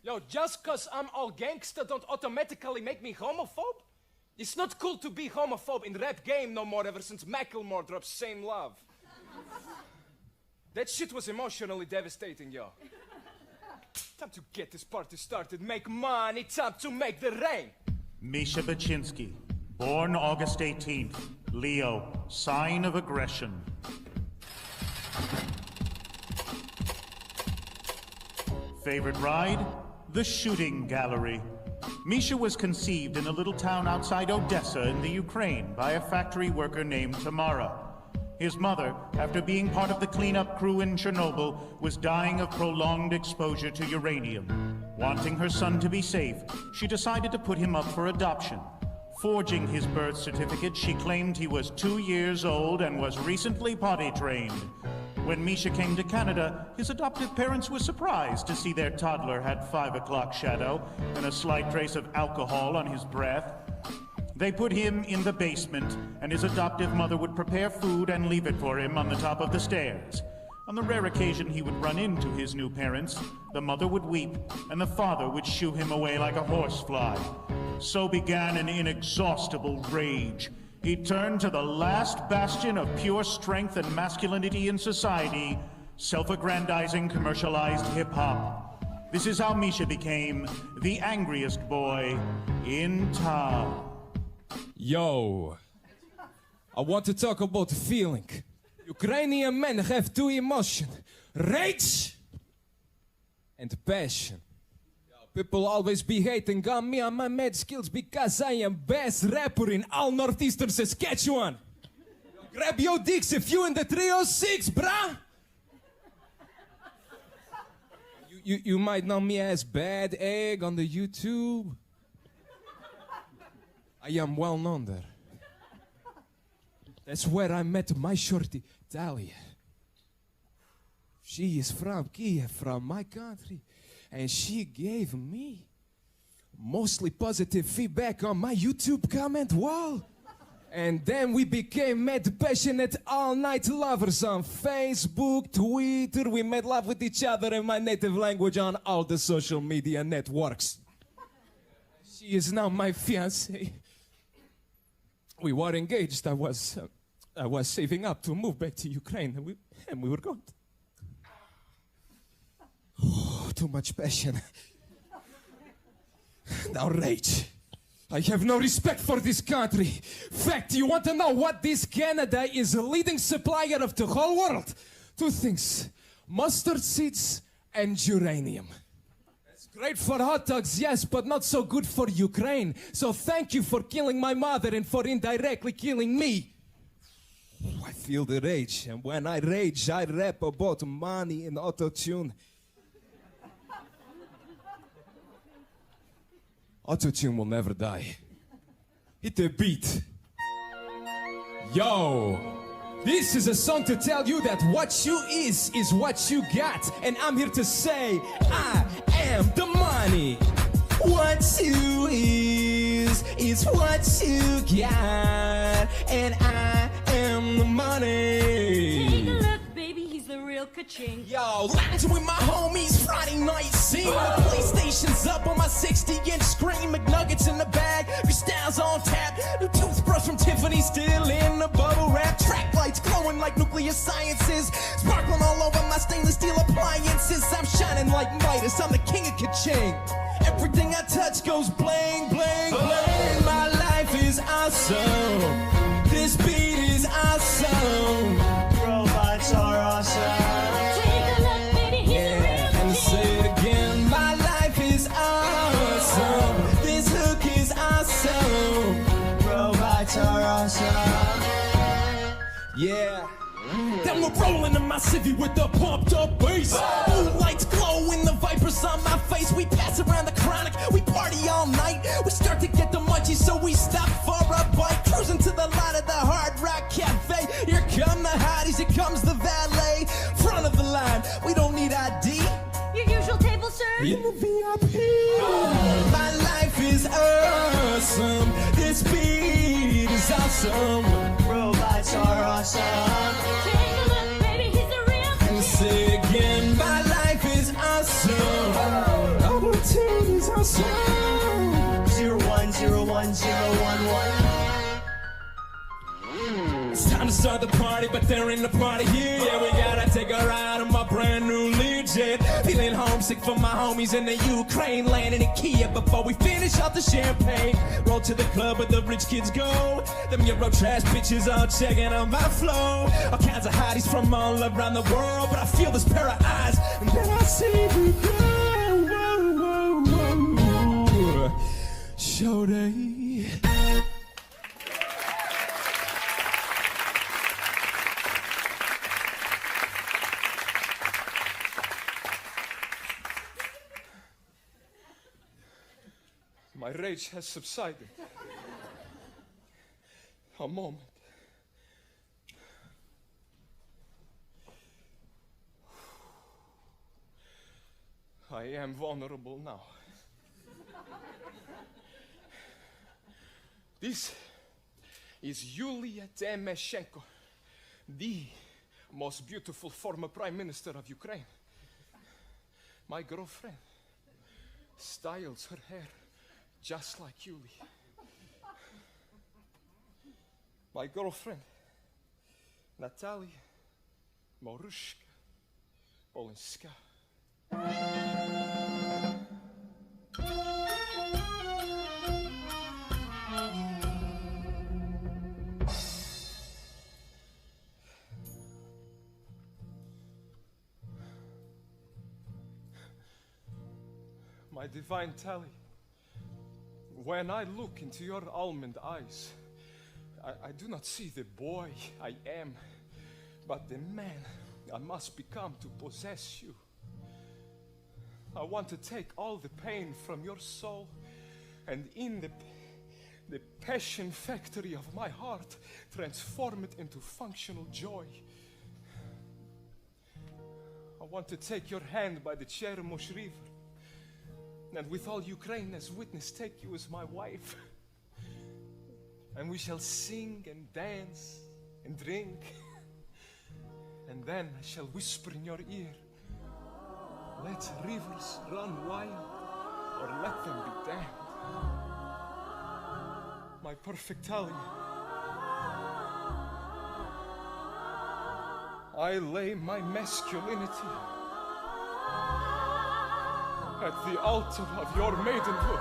[SPEAKER 5] Yo, just cause I'm all gangsta don't automatically make me homophobe? It's not cool to be homophobe in the rap game no more ever since Macklemore dropped Same Love. That shit was emotionally devastating, yo. Time to get this party started, make money, time to make the rain.
[SPEAKER 2] Misha Baczynski, born August 18th, Leo, sign of aggression. Favorite ride? The shooting gallery. Misha was conceived in a little town outside Odessa in the Ukraine by a factory worker named Tamara. His mother, after being part of the cleanup crew in Chernobyl, was dying of prolonged exposure to uranium. Wanting her son to be safe, she decided to put him up for adoption. Forging his birth certificate, she claimed he was 2 years old and was recently potty trained. When Misha came to Canada, his adoptive parents were surprised to see their toddler had 5 o'clock shadow and a slight trace of alcohol on his breath. They put him in the basement, and his adoptive mother would prepare food and leave it for him on the top of the stairs. On the rare occasion he would run into his new parents, the mother would weep, and the father would shoo him away like a horsefly. So began an inexhaustible rage. He turned to the last bastion of pure strength and masculinity in society, self-aggrandizing commercialized hip-hop. This is how Misha became the angriest boy in town.
[SPEAKER 11] Yo, I want to talk about feeling. Ukrainian men have two emotions, rage and passion. People always be hating on me and my mad skills because I am best rapper in all northeastern Saskatchewan. Grab your dicks if you in the 306, brah. You might know me as Bad Egg on the YouTube. I am well known there. That's where I met my shorty, Talia. She is from Kiev, from my country. And she gave me mostly positive feedback on my YouTube comment wall. And then we became mad passionate all-night lovers on Facebook, Twitter. We made love with each other in my native language on all the social media networks. She is now my fiancée. We were engaged. I was saving up to move back to Ukraine, and we were going. Oh, too much passion. Now rage. I have no respect for this country. Fact, you want to know what this Canada is a leading supplier of the whole world? Two things, mustard seeds and uranium. It's great for hot dogs, yes, but not so good for Ukraine. So thank you for killing my mother and for indirectly killing me. I feel the rage, and when I rage, I rap about money and auto-tune. Auto-tune will never die. Hit the beat. Yo, this is a song to tell you that what you is what you got. And I'm here to say, I am the money. What you is what you got. And I am the money.
[SPEAKER 1] Take a look, baby, he's the real ka-ching.
[SPEAKER 11] Yo, lounging with my homies, Friday night scene. The PlayStation's up on my 60-inch screen. McNuggets in the bag, Cristal's on tap. New toothbrush from Tiffany still in the bubble wrap. Track lights glowing like nuclear sciences. Sparkling all over my stainless steel appliances. I'm shining like Midas, I'm the king of ka-ching. Everything I touch goes bling, bling, bling. My life is awesome. This beat is awesome.
[SPEAKER 10] Robots are awesome.
[SPEAKER 1] Take a look, baby, he's the real
[SPEAKER 11] And say it again, my life is awesome. This hook is awesome.
[SPEAKER 10] Robots are awesome.
[SPEAKER 11] Yeah. Then we're rolling in my city with the pumped up bass. Blue lights glow in the vipers on my face. We pass around the chronic, we party all night. We start to get the munchies, so we stop for a bite. Cruising to the lot of the Hard Rock Cafe. Here come the hotties, here comes the valet. Front of the line, we don't need ID.
[SPEAKER 1] Your usual table, sir?
[SPEAKER 11] In the VIP. My life is awesome. This beat is awesome.
[SPEAKER 10] Robots are awesome.
[SPEAKER 1] Take a look, baby, he's the real
[SPEAKER 11] And say again, my life is awesome. Auto-tune. song.
[SPEAKER 12] 0101011.
[SPEAKER 11] It's time to start the party, but there ain't no party here. Yeah, we gotta take a ride on my brand new Learjet. Feeling homesick for my homies in the Ukraine, landing in Kiev before we finish off the champagne. Roll to the club where the rich kids go. Them Euro trash bitches all checking on my flow. All kinds of hotties from all around the world, but I feel this pair of eyes, and then I see you go. Whoa, whoa, whoa. Show day.
[SPEAKER 5] My rage has subsided. A moment. I am vulnerable now. This is Yulia Tymoshenko, the most beautiful former Prime Minister of Ukraine. My girlfriend styles her hair just like Yulia. My girlfriend, Natalia Morushka Olenska. My divine Tally, when I look into your almond eyes, I do not see the boy I am, but the man I must become to possess you. I want to take all the pain from your soul and in the passion factory of my heart, transform it into functional joy. I want to take your hand by the Chermosh River, and with all Ukraine as witness, take you as my wife. And we shall sing and dance and drink. And then I shall whisper in your ear, let rivers run wild, or let them be damned. My perfect Talia, I lay my masculinity at the altar of your maidenhood.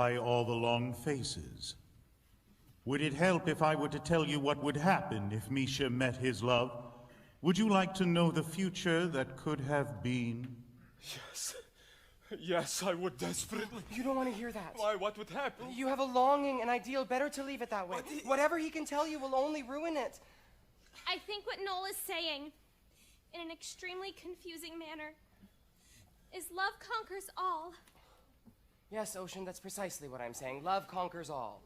[SPEAKER 2] by all the long faces. Would it help if I were to tell you what would happen if Misha met his love? Would you like to know the future that could have been?
[SPEAKER 5] Yes. Yes, I would desperately.
[SPEAKER 7] You don't want to hear that.
[SPEAKER 5] Why? What would happen?
[SPEAKER 7] You have a longing, an ideal. Better to leave it that way. Whatever he can tell you will only ruin it.
[SPEAKER 3] I think what Noel is saying, in an extremely confusing manner, is love conquers all.
[SPEAKER 7] Yes, Ocean, that's precisely what I'm saying. Love conquers all.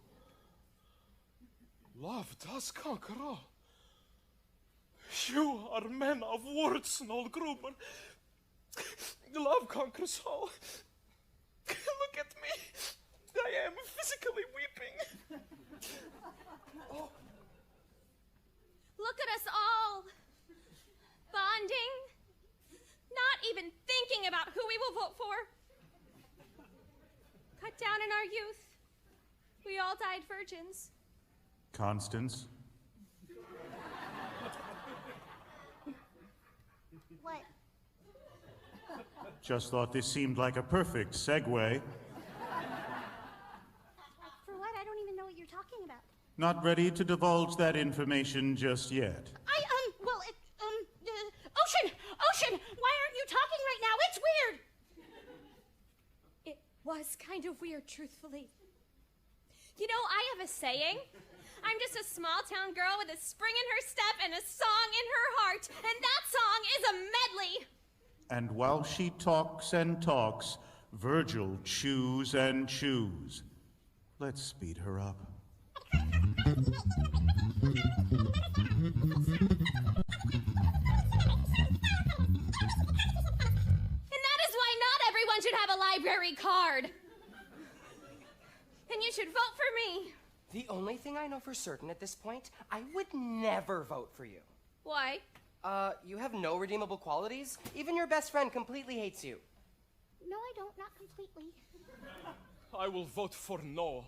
[SPEAKER 5] Love does conquer all. You are men of words, Noel Gruber. Love conquers all. Look at me. I am physically weeping. Oh.
[SPEAKER 3] Look at us all. Bonding. Not even thinking about who we will vote for. Cut down in our youth. We all died virgins.
[SPEAKER 2] Constance?
[SPEAKER 4] What?
[SPEAKER 2] Just thought this seemed like a perfect segue.
[SPEAKER 4] For what? I don't even know what you're talking about.
[SPEAKER 2] Not ready to divulge that information just yet.
[SPEAKER 4] Ocean, why aren't you talking right now? It's weird.
[SPEAKER 3] It was kind of weird, truthfully. You know, I have a saying. I'm just a small-town girl with a spring in her step and a song in her heart, and that song is a medley.
[SPEAKER 2] And while she talks and talks, Virgil chews and chews. Let's speed her up.
[SPEAKER 3] Everyone should have a library card. And you should vote for me.
[SPEAKER 7] The only thing I know for certain at this point, I would never vote for you.
[SPEAKER 3] Why?
[SPEAKER 7] You have no redeemable qualities. Even your best friend completely hates you.
[SPEAKER 4] No, I don't. Not completely.
[SPEAKER 5] I will vote for Noel.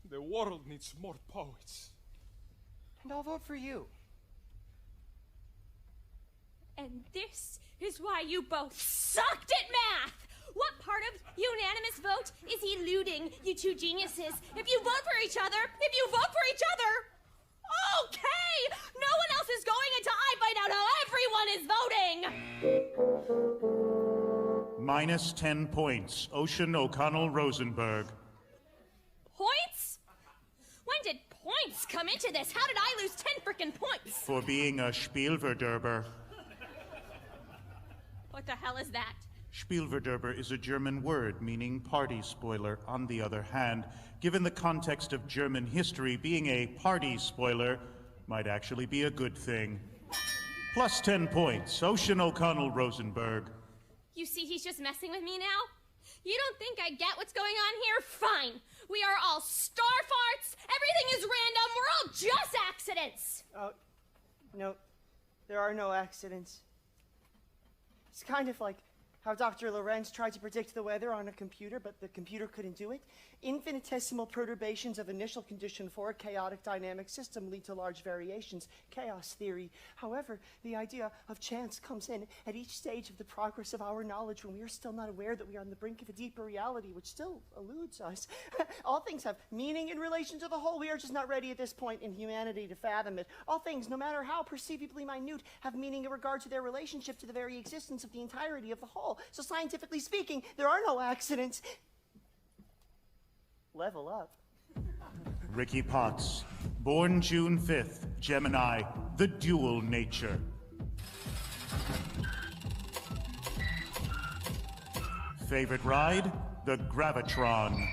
[SPEAKER 5] The world needs more poets.
[SPEAKER 7] And I'll vote for you.
[SPEAKER 3] And this is why you both sucked at math! What part of unanimous vote is eluding, you two geniuses? If you vote for each other, okay! No one else is going until I find out how everyone is voting!
[SPEAKER 2] Minus 10 points. Ocean O'Connell Rosenberg.
[SPEAKER 3] Points? When did points come into this? How did I lose 10 frickin' points?
[SPEAKER 2] For being a Spielverderber.
[SPEAKER 3] What the hell is that?
[SPEAKER 2] Spielverderber is a German word meaning party spoiler. On the other hand, given the context of German history, being a party spoiler might actually be a good thing. Plus 10 points. Ocean O'Connell Rosenberg.
[SPEAKER 3] You see, he's just messing with me now? You don't think I get what's going on here? Fine. We are all star farts. Everything is random. We're all just accidents.
[SPEAKER 10] Oh, no. There are no accidents. It's kind of like how Dr. Lorenz tried to predict the weather on a computer, but the computer couldn't do it. Infinitesimal perturbations of initial condition for a chaotic dynamic system lead to large variations. Chaos theory. However, the idea of chance comes in at each stage of the progress of our knowledge when we are still not aware that we are on the brink of a deeper reality, which still eludes us. All things have meaning in relation to the whole. We are just not ready at this point in humanity to fathom it. All things, no matter how perceivably minute, have meaning in regard to their relationship to the very existence of the entirety of the whole. So scientifically speaking, there are no accidents. Level up.
[SPEAKER 2] Ricky Potts, born June 5th, Gemini, the dual nature. Favorite ride? The Gravitron.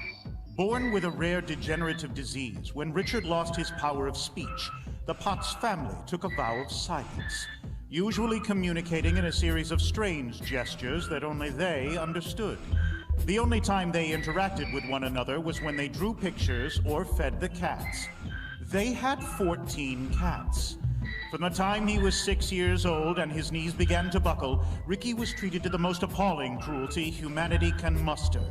[SPEAKER 2] Born with a rare degenerative disease, when Richard lost his power of speech, the Potts family took a vow of silence, usually communicating in a series of strange gestures that only they understood. The only time they interacted with one another was when they drew pictures or fed the cats. They had 14 cats. From the time he was 6 years old and his knees began to buckle, Ricky was treated to the most appalling cruelty humanity can muster: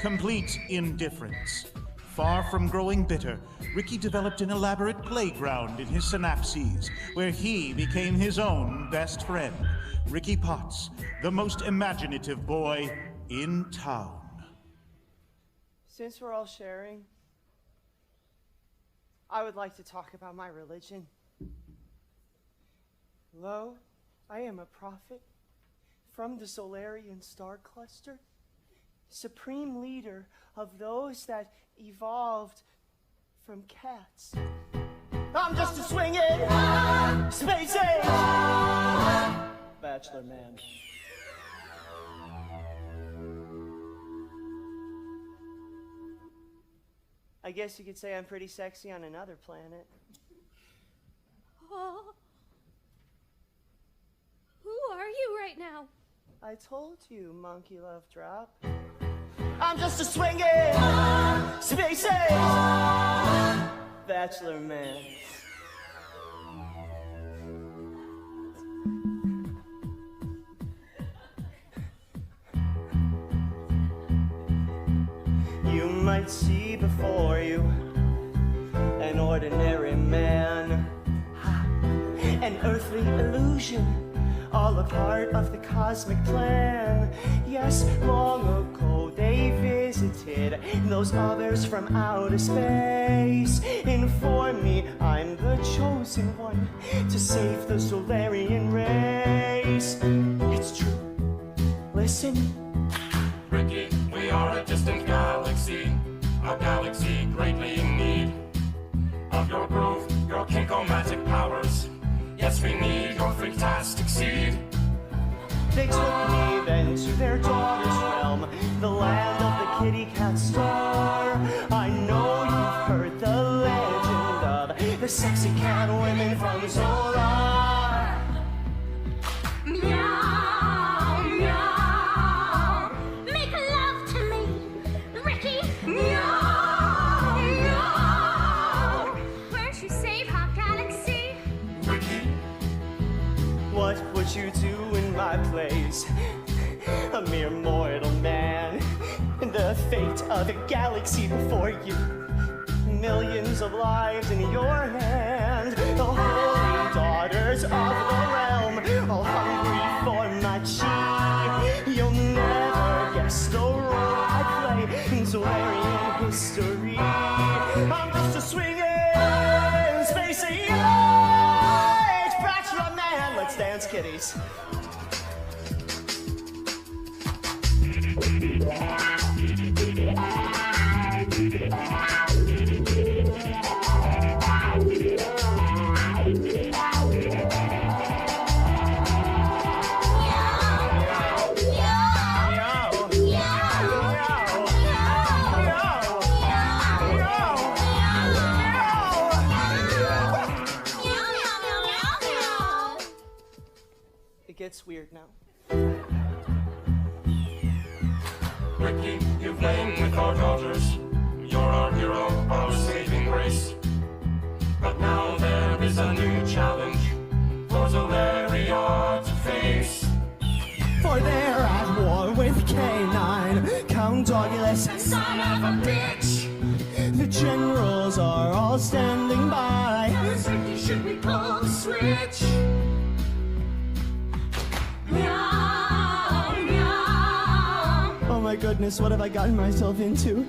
[SPEAKER 2] complete indifference. Far from growing bitter, Ricky developed an elaborate playground in his synapses, where he became his own best friend. Ricky Potts, the most imaginative boy in town.
[SPEAKER 10] Since we're all sharing, I would like to talk about my religion. Lo, I am a prophet from the Solarian star cluster, supreme leader of those that evolved from cats. I'm just a swinging space age bachelor man. I guess you could say I'm pretty sexy on another planet.
[SPEAKER 3] Oh. Who are you right now?
[SPEAKER 10] I told you, monkey love drop. I'm just a swinging space age bachelor man. You might see before you an ordinary man, an earthly illusion, all a part of the cosmic plan. Yes, long ago they visited those others from outer space. Inform me I'm the chosen one to save the Solarian race. It's true. Listen.
[SPEAKER 12] Ricky, we are a distant galaxy, a galaxy greatly in need of your groove, your kinkomatic powers. Yes, we need your fantastic seed.
[SPEAKER 10] They took me then to their daughter's realm, the land of the kitty cat star. I know you've heard the legend of the sexy cat women from Solar.
[SPEAKER 4] Meow, meow. Make love to me, Ricky. Meow, meow.
[SPEAKER 3] Where'd you save our galaxy?
[SPEAKER 12] Ricky,
[SPEAKER 10] What would you do in my place? A mere mortal man. The fate of a galaxy before you. Millions of lives in your hand. The holy daughters of the realm, all hungry for my chi. You'll never guess the role I play in Solarian history. I'm just a swinging space age bachelor man. Let's dance, kitties. It gets weird now.
[SPEAKER 12] Ricky, you've lain with our daughters. You're our hero, our saving grace. But now there is a new challenge for Zolaria to face.
[SPEAKER 10] For they're at war with K9, Count Dogulus,
[SPEAKER 12] Son of a bitch!
[SPEAKER 10] the generals are all standing by.
[SPEAKER 12] Ricky, should we pull the switch?
[SPEAKER 3] Meow, meow.
[SPEAKER 10] Oh my goodness, what have I gotten myself into?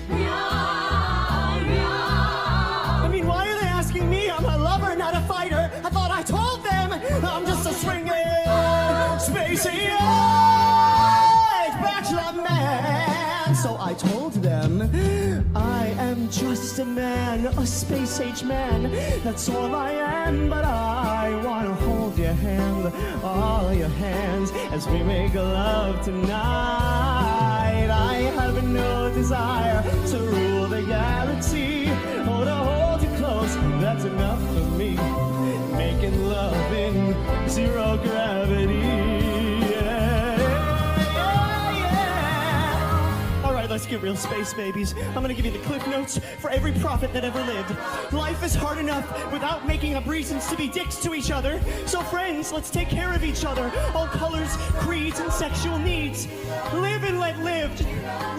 [SPEAKER 3] Meow, meow.
[SPEAKER 10] I mean, why are they asking me? I'm a lover, not a fighter. I thought I told them I'm just a swinging space age bachelor man. So I told them I am just a man, a space age man. That's all I am, but I want to hold your hand, all your hands, as we make love tonight. I have no desire to rule the galaxy or to hold you close. That's enough for me. Making love in zero gravity. Let's get real, space babies. I'm gonna give you the cliff notes for every prophet that ever lived. Life is hard enough without making up reasons to be dicks to each other. So friends, let's take care of each other. All colors, creeds, and sexual needs. Live and let live.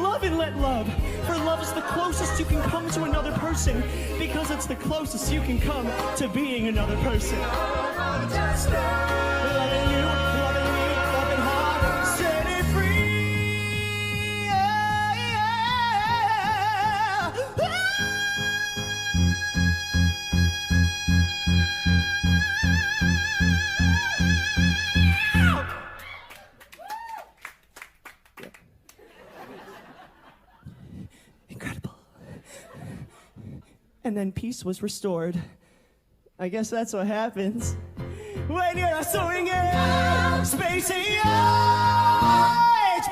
[SPEAKER 10] Love and let love. For love is the closest you can come to another person, because it's the closest you can come to being another person. Loving you, loving me, loving hard, set it free. and then peace was restored. I guess that's what happens when you're a swinging space age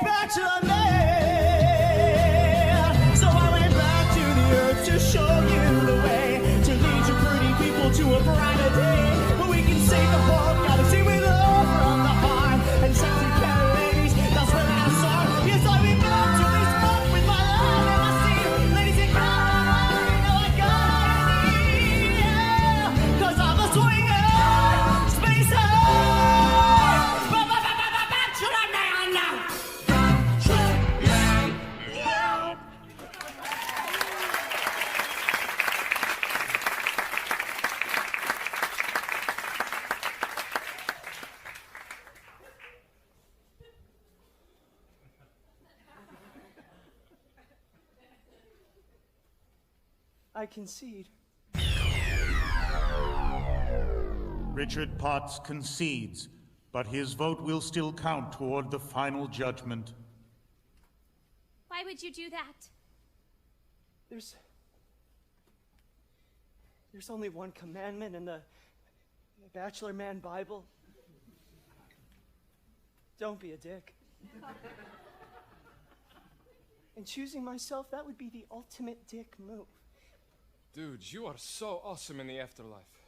[SPEAKER 10] bachelor man. So I went back to the earth to show you the way, to lead you pretty people to a brighter day, where we can sing the whole galaxy with love from the heart and sexy cat ladies. That's what I saw. Yes, I've been back to this book with my love and my sea. Ladies and gentlemen, you know I got it. Yeah, 'cause I'm a swinger, space bachelor man now. I concede.
[SPEAKER 2] Richard Potts concedes, but his vote will still count toward the final judgment.
[SPEAKER 3] Why would you do that?
[SPEAKER 10] There's only one commandment in the Bachelor Man Bible. Don't be a dick. And choosing myself, that would be the ultimate dick move.
[SPEAKER 5] Dude, you are so awesome in the afterlife.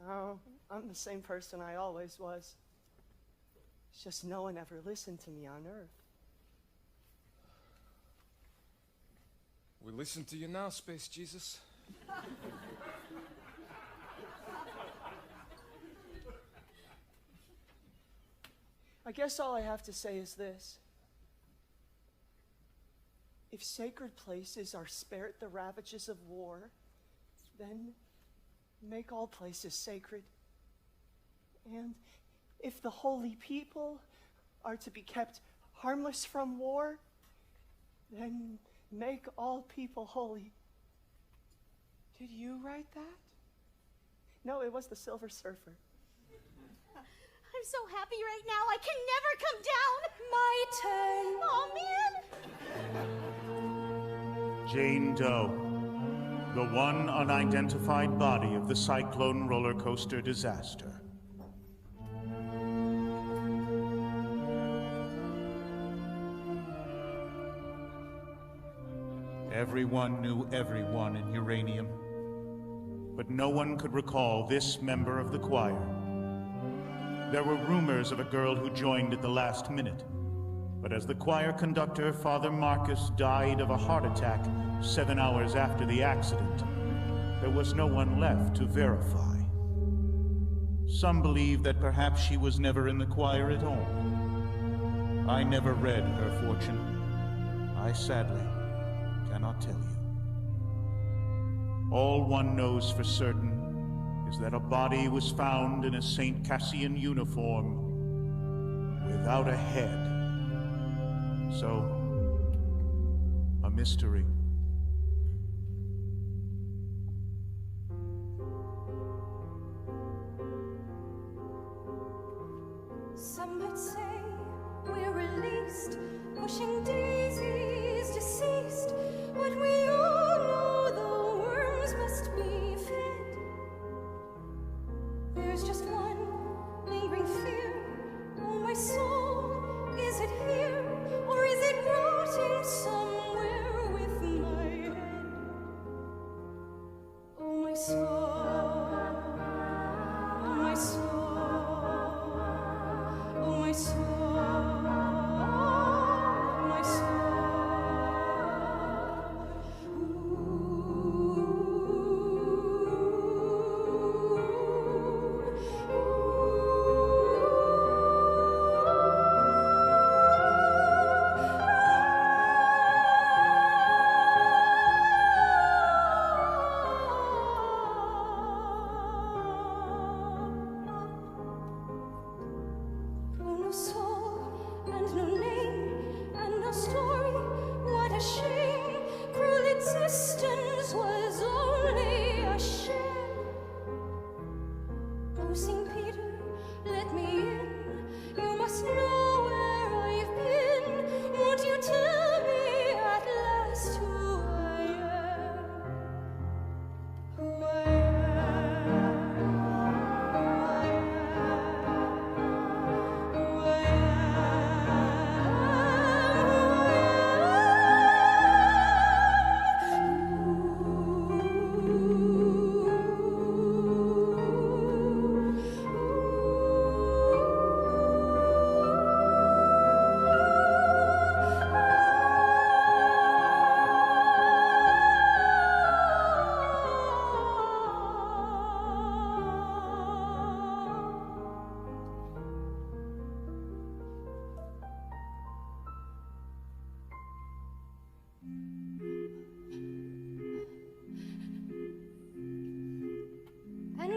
[SPEAKER 10] Oh, I'm the same person I always was. It's just no one ever listened to me on Earth.
[SPEAKER 5] We listen to you now, Space Jesus.
[SPEAKER 10] I guess all I have to say is this. If sacred places are spared the ravages of war, then make all places sacred. And if the holy people are to be kept harmless from war, then make all people holy. Did you write that? No, it was the Silver Surfer.
[SPEAKER 4] I'm so happy right now, I can never come down.
[SPEAKER 9] My turn.
[SPEAKER 4] Oh, man.
[SPEAKER 2] Jane Doe, the one unidentified body of the Cyclone roller coaster disaster. Everyone knew everyone in Uranium, but no one could recall this member of the choir. There were rumors of a girl who joined at the last minute, but as the choir conductor, Father Marcus, died of a heart attack 7 hours after the accident, there was no one left to verify. Some believe that perhaps she was never in the choir at all. I never read her fortune. I sadly cannot tell you. All one knows for certain is that a body was found in a St. Cassian uniform without a head. So, a mystery.
[SPEAKER 9] Some might say we're released, pushing daisies deceased, but we all know the worms must be fed. There's just one lingering fear. Oh, my soul, is it here, or is it rotting somewhere with my head? Oh, my soul, oh, my soul. Oh, my soul, my soul.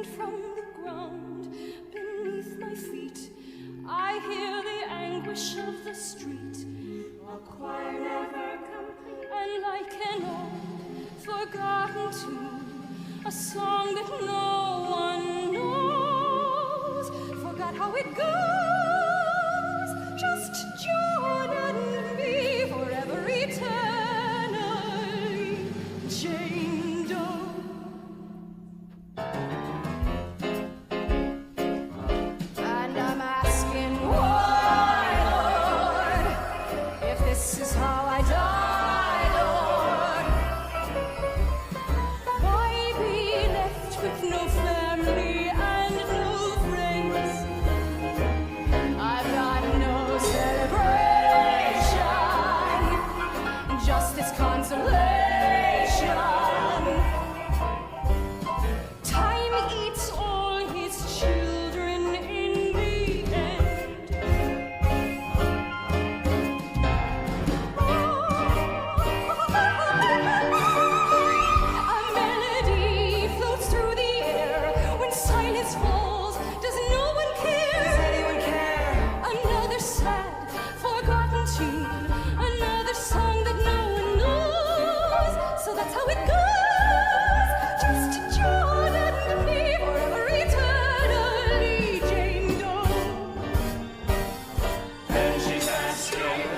[SPEAKER 9] and from the ground beneath my feet, I hear the anguish of the street. A choir never complete, and like an old forgotten tune, a song that no one knows. Forgot how it goes. Just John and me forever eternally. Jane Doe. And I'm asking, why, Lord, if this is how I die, Lord, why be left with no family and no friends? I've got no celebration, just this consolation. Time eats all his children in the end. A melody floats through the air. When silence falls, does no one care? Does anyone care? Another sad, forgotten tune, another song that no one knows. So that's how it goes. Just John and me forever eternally, Jane Doe.
[SPEAKER 12] And she's asking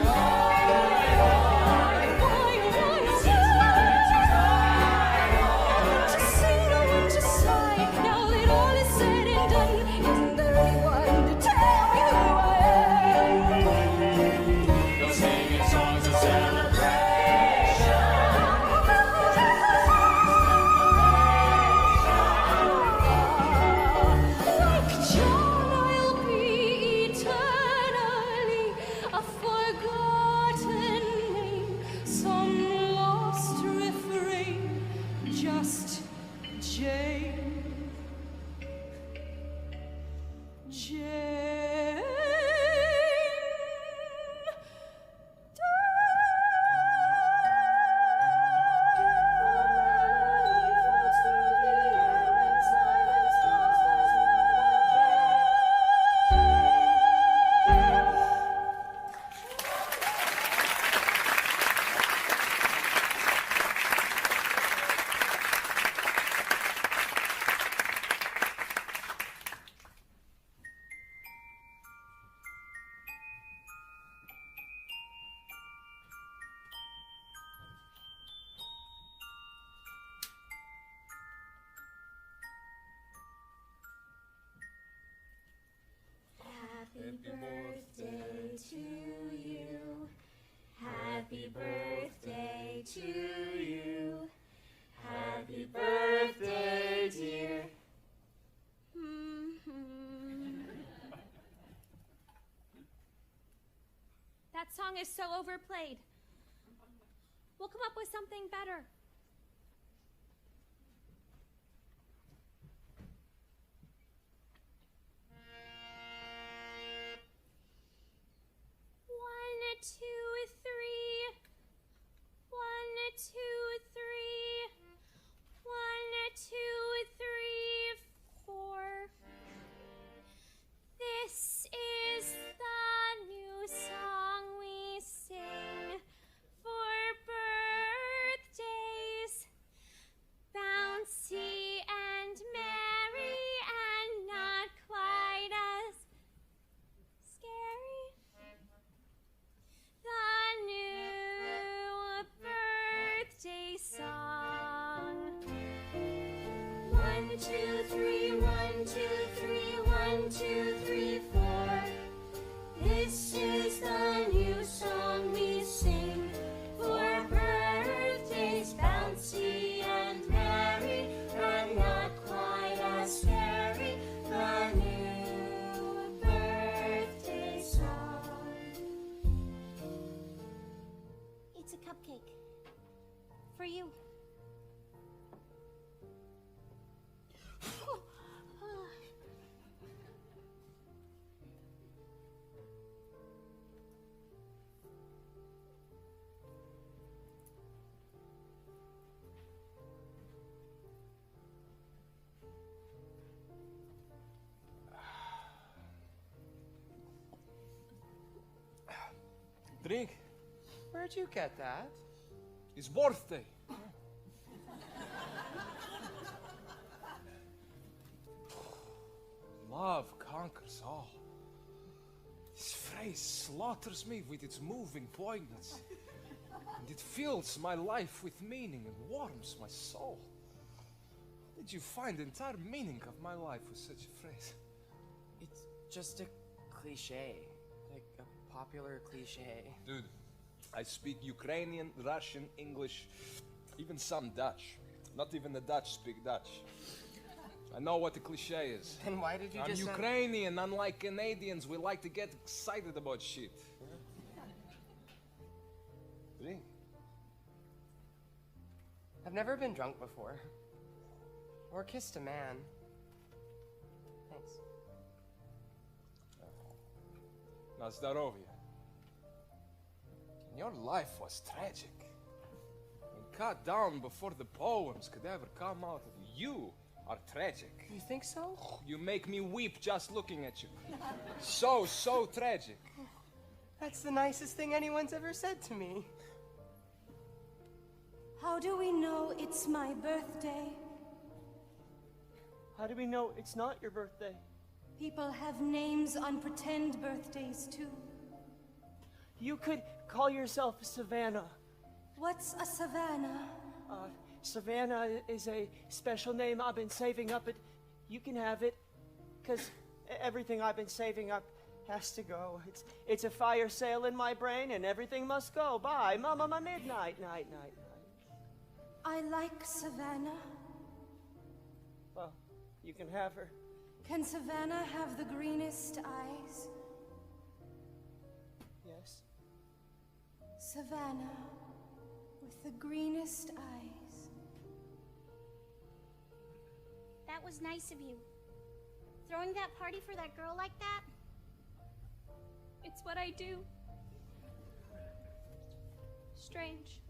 [SPEAKER 9] To sing, no one to sigh. Now that all is said and done, isn't there anyone to tell me who I am?
[SPEAKER 12] They're singing songs of
[SPEAKER 9] Like John, I'll be eternally a forgotten name, some lost refrain, just Jane. Jane.
[SPEAKER 3] Happy birthday to you. Happy birthday to you. Happy birthday, dear. That song is so overplayed. We'll come up with something better. One, two, three. One, two, three. One, two, three, four. This is the new song we sing for birthdays. Bouncy and merry and not quite as scary. The new birthday song. 1, 2, 3, 1, 2, 3, 1, 2, 3, 4. This is the new song we sing for birthdays, bouncy and merry, and not quite as scary. The new birthday song.
[SPEAKER 4] It's a cupcake. For you.
[SPEAKER 5] Drink.
[SPEAKER 7] Where'd you get that?
[SPEAKER 5] It's birthday. Love conquers all. This phrase slaughters me with its moving poignancy. And it fills my life with meaning and warms my soul. How did you find the entire meaning of my life with such a phrase?
[SPEAKER 7] It's just a cliche. Like a popular cliche.
[SPEAKER 5] Dude, I speak Ukrainian, Russian, English, even some Dutch. Not even the Dutch speak Dutch. I know what a cliche is.
[SPEAKER 7] Then why did you
[SPEAKER 5] I'm
[SPEAKER 7] just...
[SPEAKER 5] Ukrainian, unlike Canadians, we like to get excited about shit. Drink.
[SPEAKER 7] I've never been drunk before. Or kissed a man. Thanks.
[SPEAKER 5] Now Zdarovia. Your life was tragic. And cut down before the poems could ever come out of you. You are tragic.
[SPEAKER 7] You think so?
[SPEAKER 5] You make me weep just looking at you. So tragic.
[SPEAKER 7] That's the nicest thing anyone's ever said to me.
[SPEAKER 9] How do we know it's my birthday?
[SPEAKER 10] How do we know it's not your birthday?
[SPEAKER 9] People have names on pretend birthdays too.
[SPEAKER 10] You could call yourself Savannah.
[SPEAKER 9] What's a Savannah?
[SPEAKER 10] Savannah is a special name I've been saving up. You can have it, because everything I've been saving up has to go. It's a fire sale in my brain, and everything must go. Bye, Mama, my midnight, night.
[SPEAKER 9] I like Savannah.
[SPEAKER 10] Well, you can have her.
[SPEAKER 9] Can Savannah have the greenest eyes?
[SPEAKER 10] Yes.
[SPEAKER 9] Savannah, with the greenest eyes.
[SPEAKER 4] That was nice of you. Throwing that party for that girl like that?
[SPEAKER 3] It's what I do. Strange.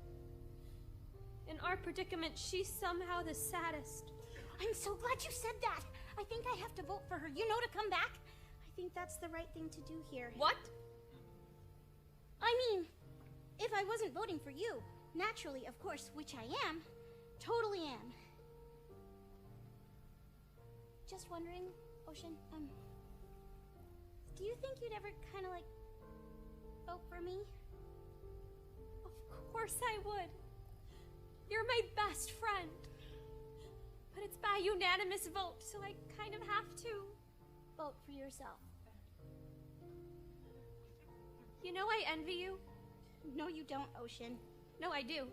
[SPEAKER 3] In our predicament, she's somehow the saddest.
[SPEAKER 4] I'm so glad you said that. I think I have to vote for her. You know, to come back. I think that's the right thing to do here.
[SPEAKER 3] What?
[SPEAKER 4] I mean, if I wasn't voting for you, naturally, of course, which I am, totally am. Just wondering, Ocean, do you think you'd ever kind of like vote for me?
[SPEAKER 3] Of course I would. You're my best friend. But it's by unanimous vote, so I kind of have to
[SPEAKER 4] vote for yourself.
[SPEAKER 3] You know I envy you.
[SPEAKER 4] No, you don't, Ocean.
[SPEAKER 3] No, I do.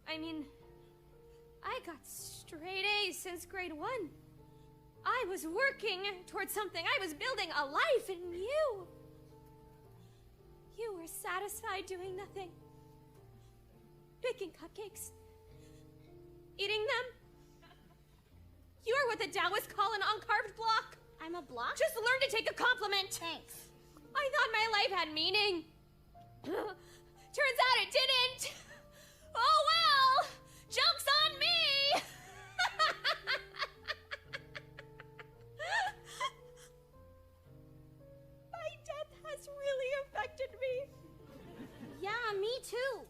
[SPEAKER 3] I mean, I got straight A's since grade 1. I was working towards something. I was building a life, and you were satisfied doing nothing. Baking cupcakes. Eating them. You're what the Taoists call an uncarved block.
[SPEAKER 4] I'm a block?
[SPEAKER 3] Just learn to take a compliment.
[SPEAKER 4] Thanks.
[SPEAKER 3] I thought my life had meaning. Turns out it didn't. Oh well! Joke's on me! My death has really affected me.
[SPEAKER 4] Yeah, me too.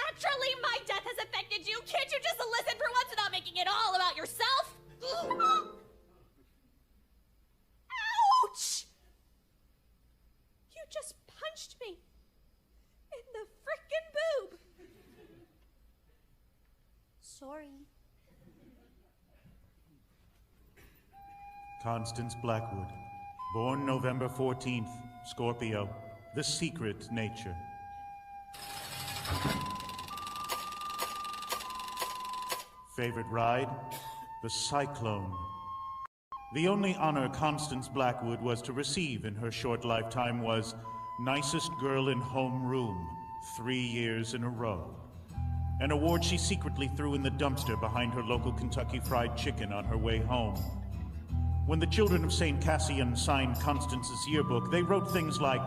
[SPEAKER 3] Naturally, my death has affected you. Can't you just listen for once without making it all about yourself? Ouch! You just punched me in the frickin' boob.
[SPEAKER 4] Sorry.
[SPEAKER 2] Constance Blackwood, born November 14th, Scorpio, the secret nature. Favorite ride? The Cyclone. The only honor Constance Blackwood was to receive in her short lifetime was Nicest Girl in Homeroom, 3 years in a row. An award she secretly threw in the dumpster behind her local Kentucky Fried Chicken on her way home. When the children of St. Cassian signed Constance's yearbook, they wrote things like,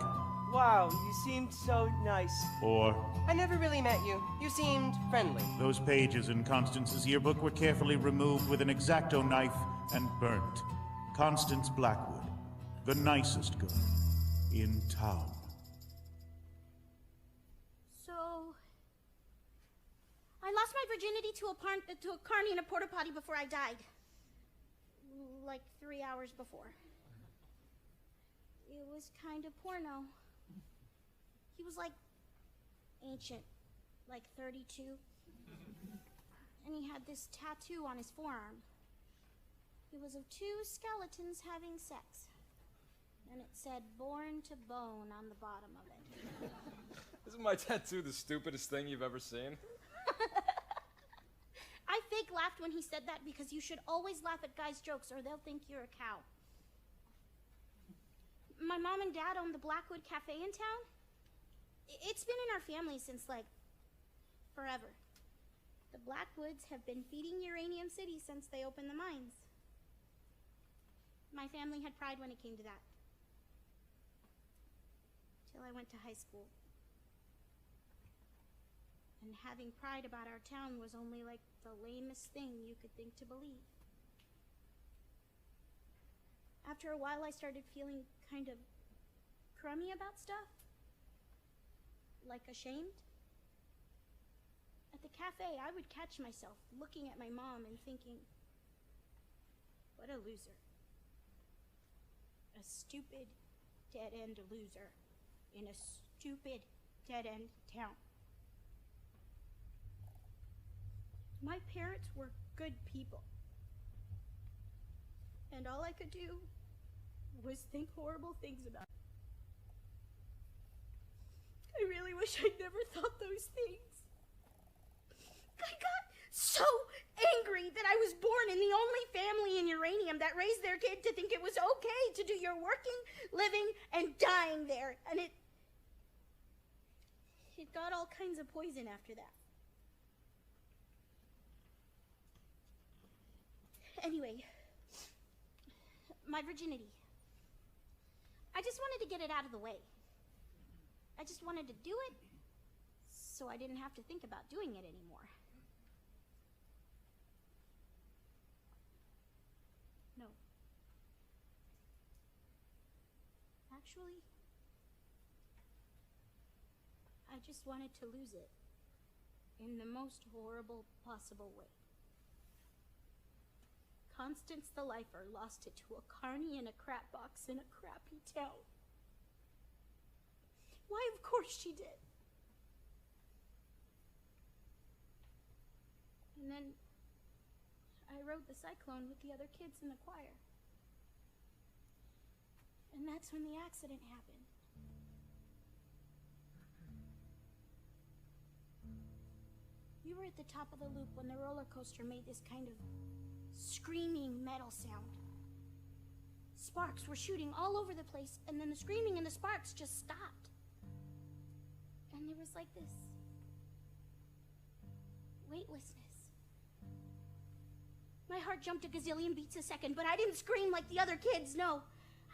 [SPEAKER 10] Wow, you seemed so nice.
[SPEAKER 2] Or,
[SPEAKER 7] I never really met you. You seemed friendly.
[SPEAKER 2] Those pages in Constance's yearbook were carefully removed with an X-Acto knife and burnt. Constance Blackwood, the nicest girl in town.
[SPEAKER 4] I lost my virginity to a carny in a porta potty before I died. Like 3 hours before. It was kind of porno. He was like ancient, like 32. And he had this tattoo on his forearm. It was of two skeletons having sex. And it said, "Born to bone" on the bottom of it.
[SPEAKER 5] Isn't my tattoo the stupidest thing you've ever seen?
[SPEAKER 4] I fake laughed when he said that because you should always laugh at guys' jokes or they'll think you're a cow. My mom and dad own the Blackwood Cafe in town. It's been in our family since, like, forever. The Blackwoods have been feeding Uranium City since they opened the mines. My family had pride when it came to that. Till I went to high school. And having pride about our town was only like the lamest thing you could think to believe. After a while, I started feeling kind of crummy about stuff. Like ashamed. At the cafe, I would catch myself looking at my mom and thinking, what a loser. A stupid, dead-end loser in a stupid, dead-end town. My parents were good people. And all I could do was think horrible things about it. I really wish I'd never thought those things. I got so angry that I was born in the only family in Uranium that raised their kid to think it was okay to do your working, living, and dying there. And it got all kinds of poison after that. Anyway, my virginity. I just wanted to get it out of the way. I just wanted to do it so I didn't have to think about doing it anymore. No. Actually, I just wanted to lose it in the most horrible possible way. Constance the Lifer lost it to a carny in a crap box in a crappy town. Why, of course she did. And then I rode the Cyclone with the other kids in the choir. And that's when the accident happened. We were at the top of the loop when the roller coaster made this kind of screaming metal sound. Sparks were shooting all over the place, and then the screaming and the sparks just stopped. And there was like this weightlessness. My heart jumped a gazillion beats a second, but I didn't scream like the other kids, no.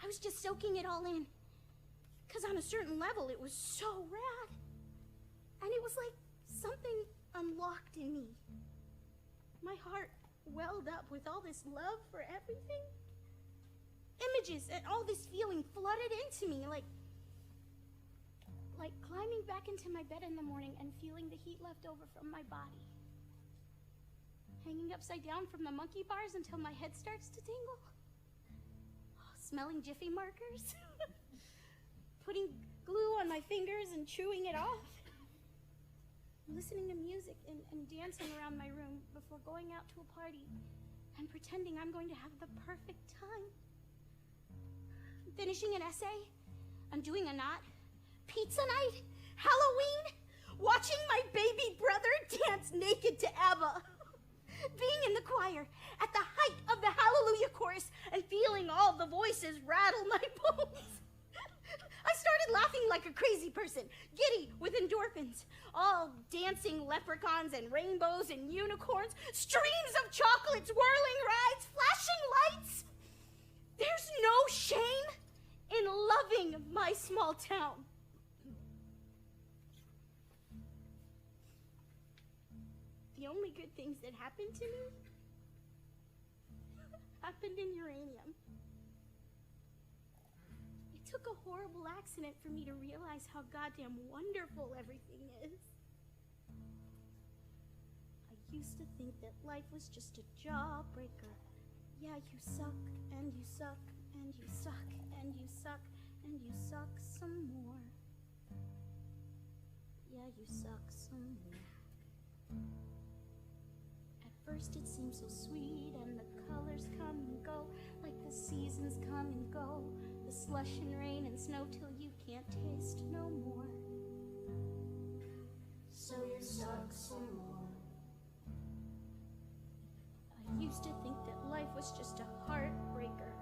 [SPEAKER 4] I was just soaking it all in. Because on a certain level, it was so rad. And it was like something unlocked in me. My heart welled up with all this love for everything. Images and all this feeling flooded into me, like climbing back into my bed in the morning and feeling the heat left over from my body. Hanging upside down from the monkey bars until my head starts to tingle. Smelling Jiffy markers. Putting glue on my fingers and chewing it off. Listening to music and dancing around my room before going out to a party and pretending I'm going to have the perfect time. Finishing an essay, undoing a knot, pizza night, Halloween, watching my baby brother dance naked to ABBA, being in the choir at the height of the Hallelujah chorus and feeling all the voices rattle my bones. I started laughing like a crazy person, giddy with endorphins, all dancing leprechauns and rainbows and unicorns, streams of chocolates, whirling rides, flashing lights. There's no shame in loving my small town. The only good things that happened to me happened in Uranium. It took a horrible accident for me to realize how goddamn wonderful everything is. used to think that life was just a jawbreaker. Yeah, you suck, and you suck, and you suck, and you suck, and you suck some more. Yeah, you suck some more. At first it seemed so sweet, and the colors come and go, like the seasons come and go, the slush and rain and snow till you can't taste no more. So you suck some more. I used to think that life was just a heartbreaker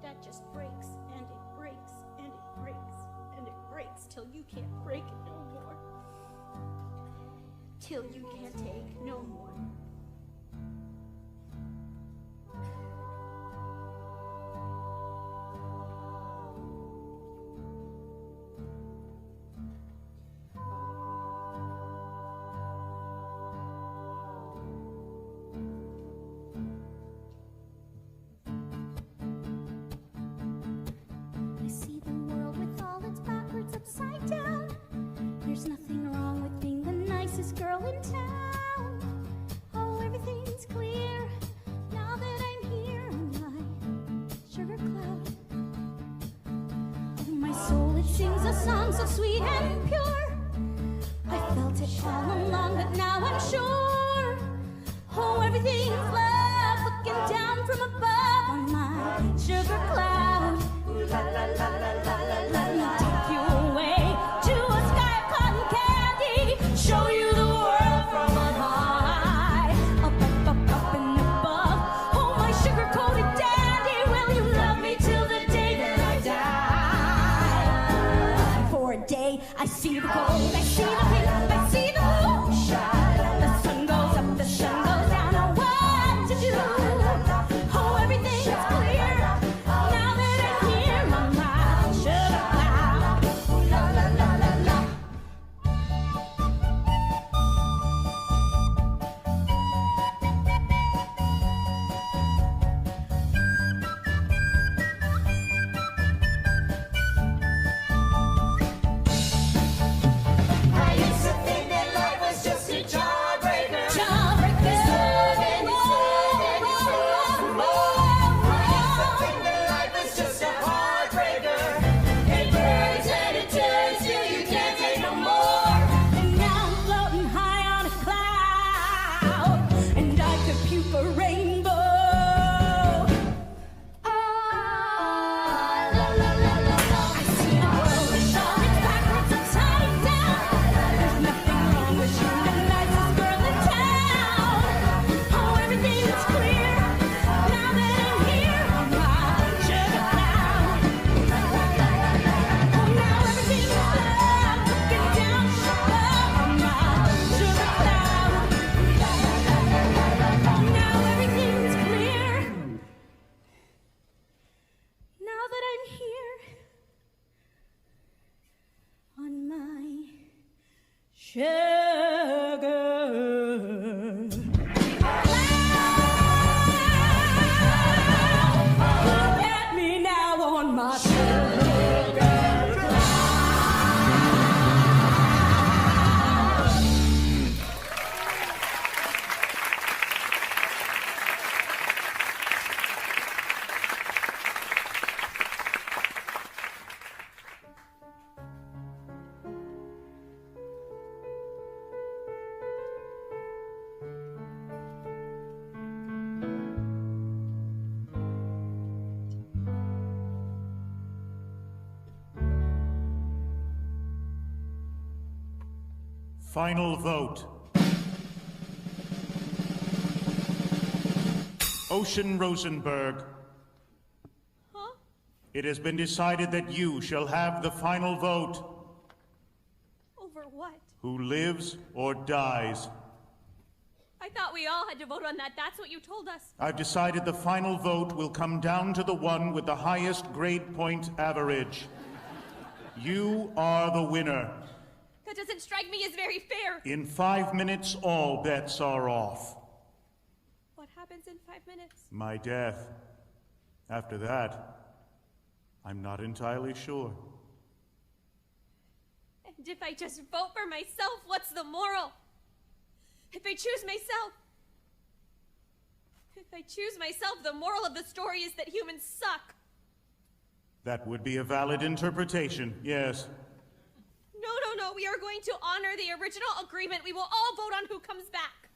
[SPEAKER 4] that just breaks and it breaks and it breaks and it breaks till you can't break it no more. Till you can't take no more. I see the world with all its backwards upside down. There's nothing wrong with being the nicest girl in town. Oh, everything's clear now that I'm here on my sugar cloud. Oh, my soul, it sings a song so sweet and pure. I felt it all along, but now I'm sure. Oh, everything's love looking down from above on my sugar cloud. La la la la la la. Let me take you away to a sky of cotton candy. Show you the world from on high. Up, up, up, up and above. Oh, my sugar-coated dandy, will you love me till the day that I die? For a day, I see the gold, I see the pink, I see the moonshine. The sun goes up, the sun goes down. Oh, what to do? Oh, everything's clear now that I'm here on my sugar cloud. La la la la la.
[SPEAKER 6] I used to think that life was just a jawbreaker.
[SPEAKER 4] Jawbreaker.
[SPEAKER 6] I used to think that life was just a heartbreaker. It burns and it turns till you can't take no more.
[SPEAKER 4] And now I'm floating high on a cloud, and I could puke a rainbow. Ah, la la la la la. I see the world with all its backwards upside down. There's nothing wrong with you, the nicest girl in town. Oh, everything's clear now that I'm here on my sugar cloud. Oh, now everything's love looking down above on my sugar cloud. Now everything's clear now that I'm here on my sugar cloud. Look at me now on my sugar cloud.
[SPEAKER 2] Final vote. Ocean Rosenberg,
[SPEAKER 3] Huh?
[SPEAKER 2] it has been decided that you shall have the final vote.
[SPEAKER 3] Over what?
[SPEAKER 2] Who lives or dies?
[SPEAKER 3] I thought we all had to vote on that. That's what you told us.
[SPEAKER 2] I've decided the final vote will come down to the one with the highest grade point average. You are the winner.
[SPEAKER 3] That doesn't strike me as very fair.
[SPEAKER 2] In 5 minutes, all bets are off.
[SPEAKER 3] What happens in 5 minutes?
[SPEAKER 2] My death. After that, I'm not entirely sure.
[SPEAKER 3] And if I just vote for myself, what's the moral? If I choose myself, If I choose myself, the moral of the story is that humans suck.
[SPEAKER 2] That would be a valid interpretation, yes.
[SPEAKER 3] No, we are going to honor the original agreement. We will all vote on who comes back.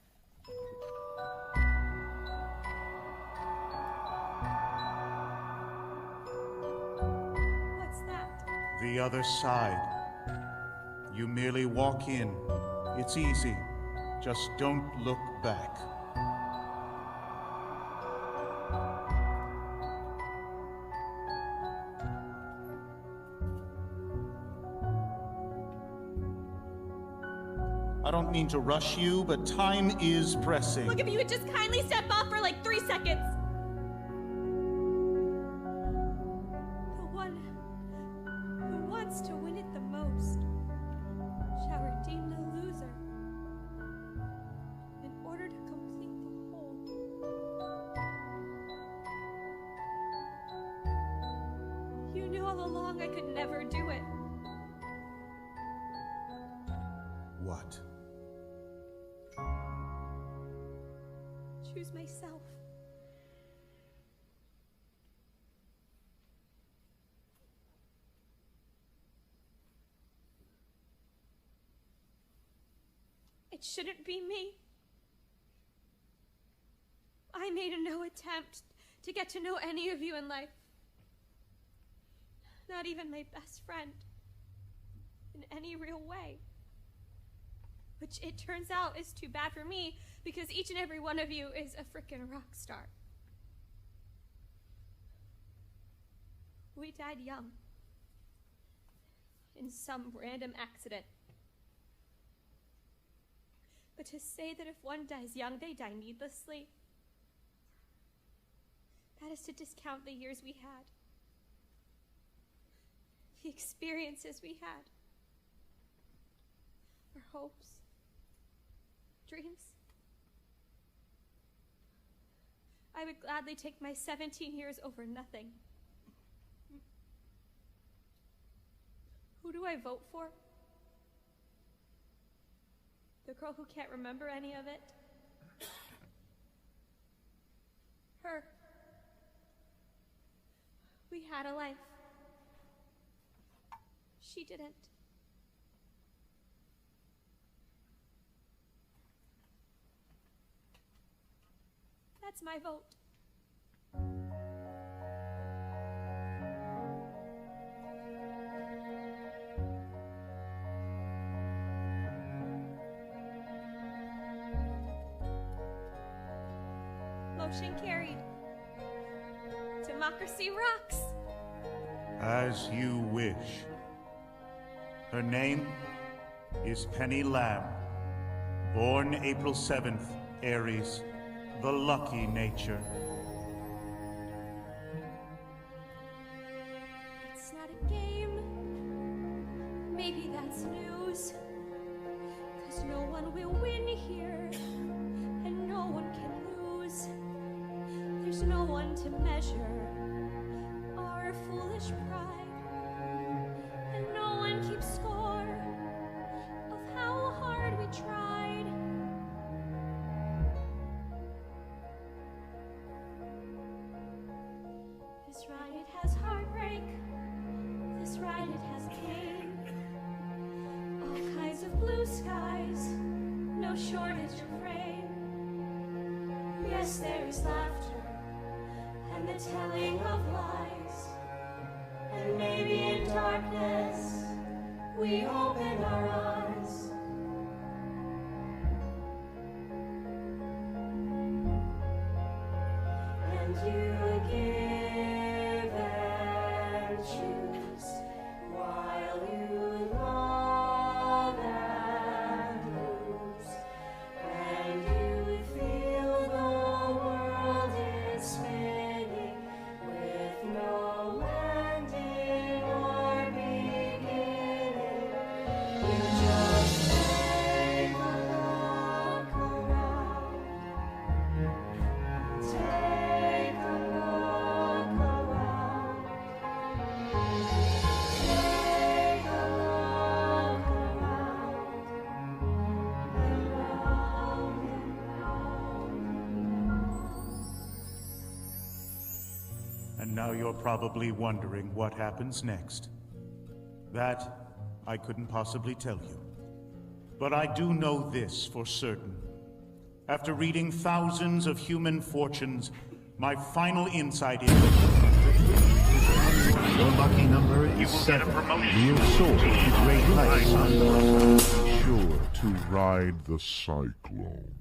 [SPEAKER 3] What's that?
[SPEAKER 2] The other side. You merely walk in. It's easy. Just don't look back. I don't mean to rush you, but time is pressing.
[SPEAKER 3] Look, if you would just kindly step off for like 3 seconds. The one who wants to win it the most shall redeem the loser in order to complete the whole. You knew all along I could never do it.
[SPEAKER 2] What?
[SPEAKER 3] Choose myself. It shouldn't be me. I made no attempt to get to know any of you in life. Not even my best friend. In any real way. Which it turns out is too bad for me, because each and every one of you is a frickin' rock star. We died young. In some random accident. But to say that if one dies young, they die needlessly, that is to discount the years we had. The experiences we had. Our hopes. Dreams. I would gladly take my 17 years over nothing. Who do I vote for? The girl who can't remember any of it? Her. We had a life. She didn't. That's my vote. Motion carried. Democracy rocks.
[SPEAKER 2] As you wish. Her name is Penny Lamb. Born April 7th, Aries. The lucky nature.
[SPEAKER 3] It's not a game. Maybe that's news. 'Cause no one will win here, and no one can lose. There's no one to measure our foolish pride, and no one keeps score of how hard we tried. This ride, it has heartbreak. This ride, it has pain. All kinds of blue skies, no shortage of rain. Yes, there is laughter and the telling of lies. And maybe in darkness, we open our eyes. And you give and choose while you love and lose. And you feel the world is spinning with no ending or beginning. You just take a look around. Take a look around.
[SPEAKER 2] And now you're probably wondering what happens next. That, I couldn't possibly tell you. But I do know this for certain. After reading thousands of human fortunes, my final insight is...
[SPEAKER 13] Your lucky number is 7. You will soar to great heights.
[SPEAKER 14] Be sure to ride the Cyclone.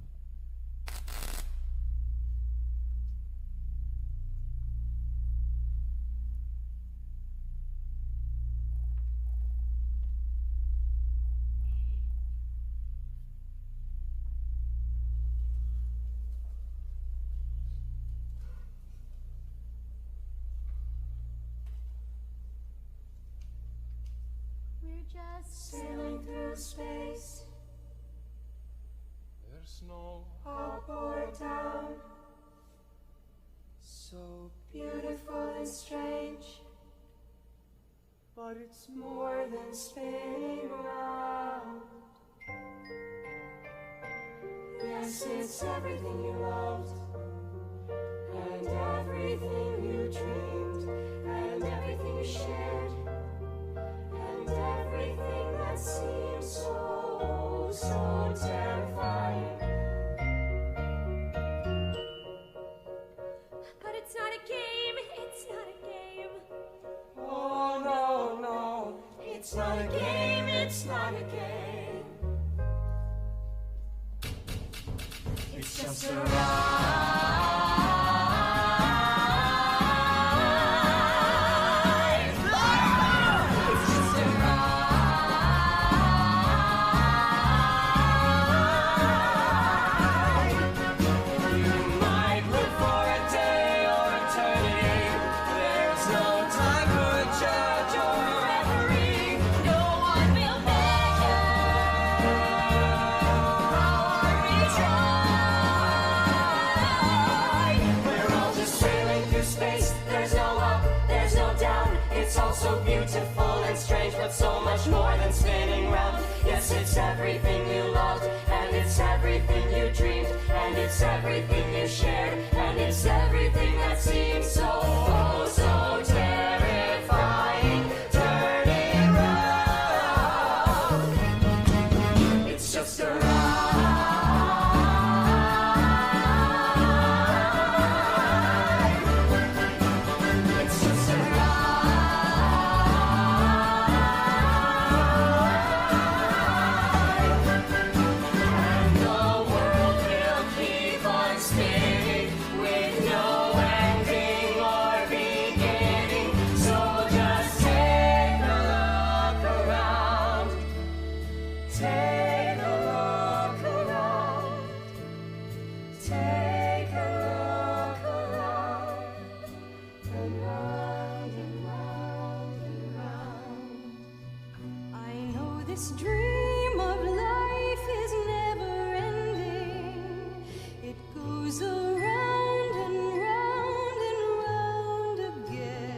[SPEAKER 3] We're just
[SPEAKER 6] Sailing through space,
[SPEAKER 5] There's no
[SPEAKER 6] up or down, so beautiful and strange, but it's more than spinning round. Yes, it's everything you loved, and everything you dreamed, and everything you shared, and everything that seems so terrifying.
[SPEAKER 3] But it's not a game, it's not a game.
[SPEAKER 6] Oh no, it's not a game, it's not a game. It's just a ride. It's just a ride. You might live for a day or eternity. There's no time for a judge or a referee. No one will measure our retry. We're all just sailing through space. There's no up, there's no down. It's all so beautiful and strange, but so much more than spinning round. Yes, it's everything you loved, and it's everything you dreamed, and it's everything you shared, and it's everything that seems so terrifying. Turn it round. It's just a ride. It's just a ride. And the world will keep on spinning with no ending or beginning. So just take a look around. Take a look around. Take a look around. And round and round and round.
[SPEAKER 9] I know this dream of life is never ending. It goes around and round and round again.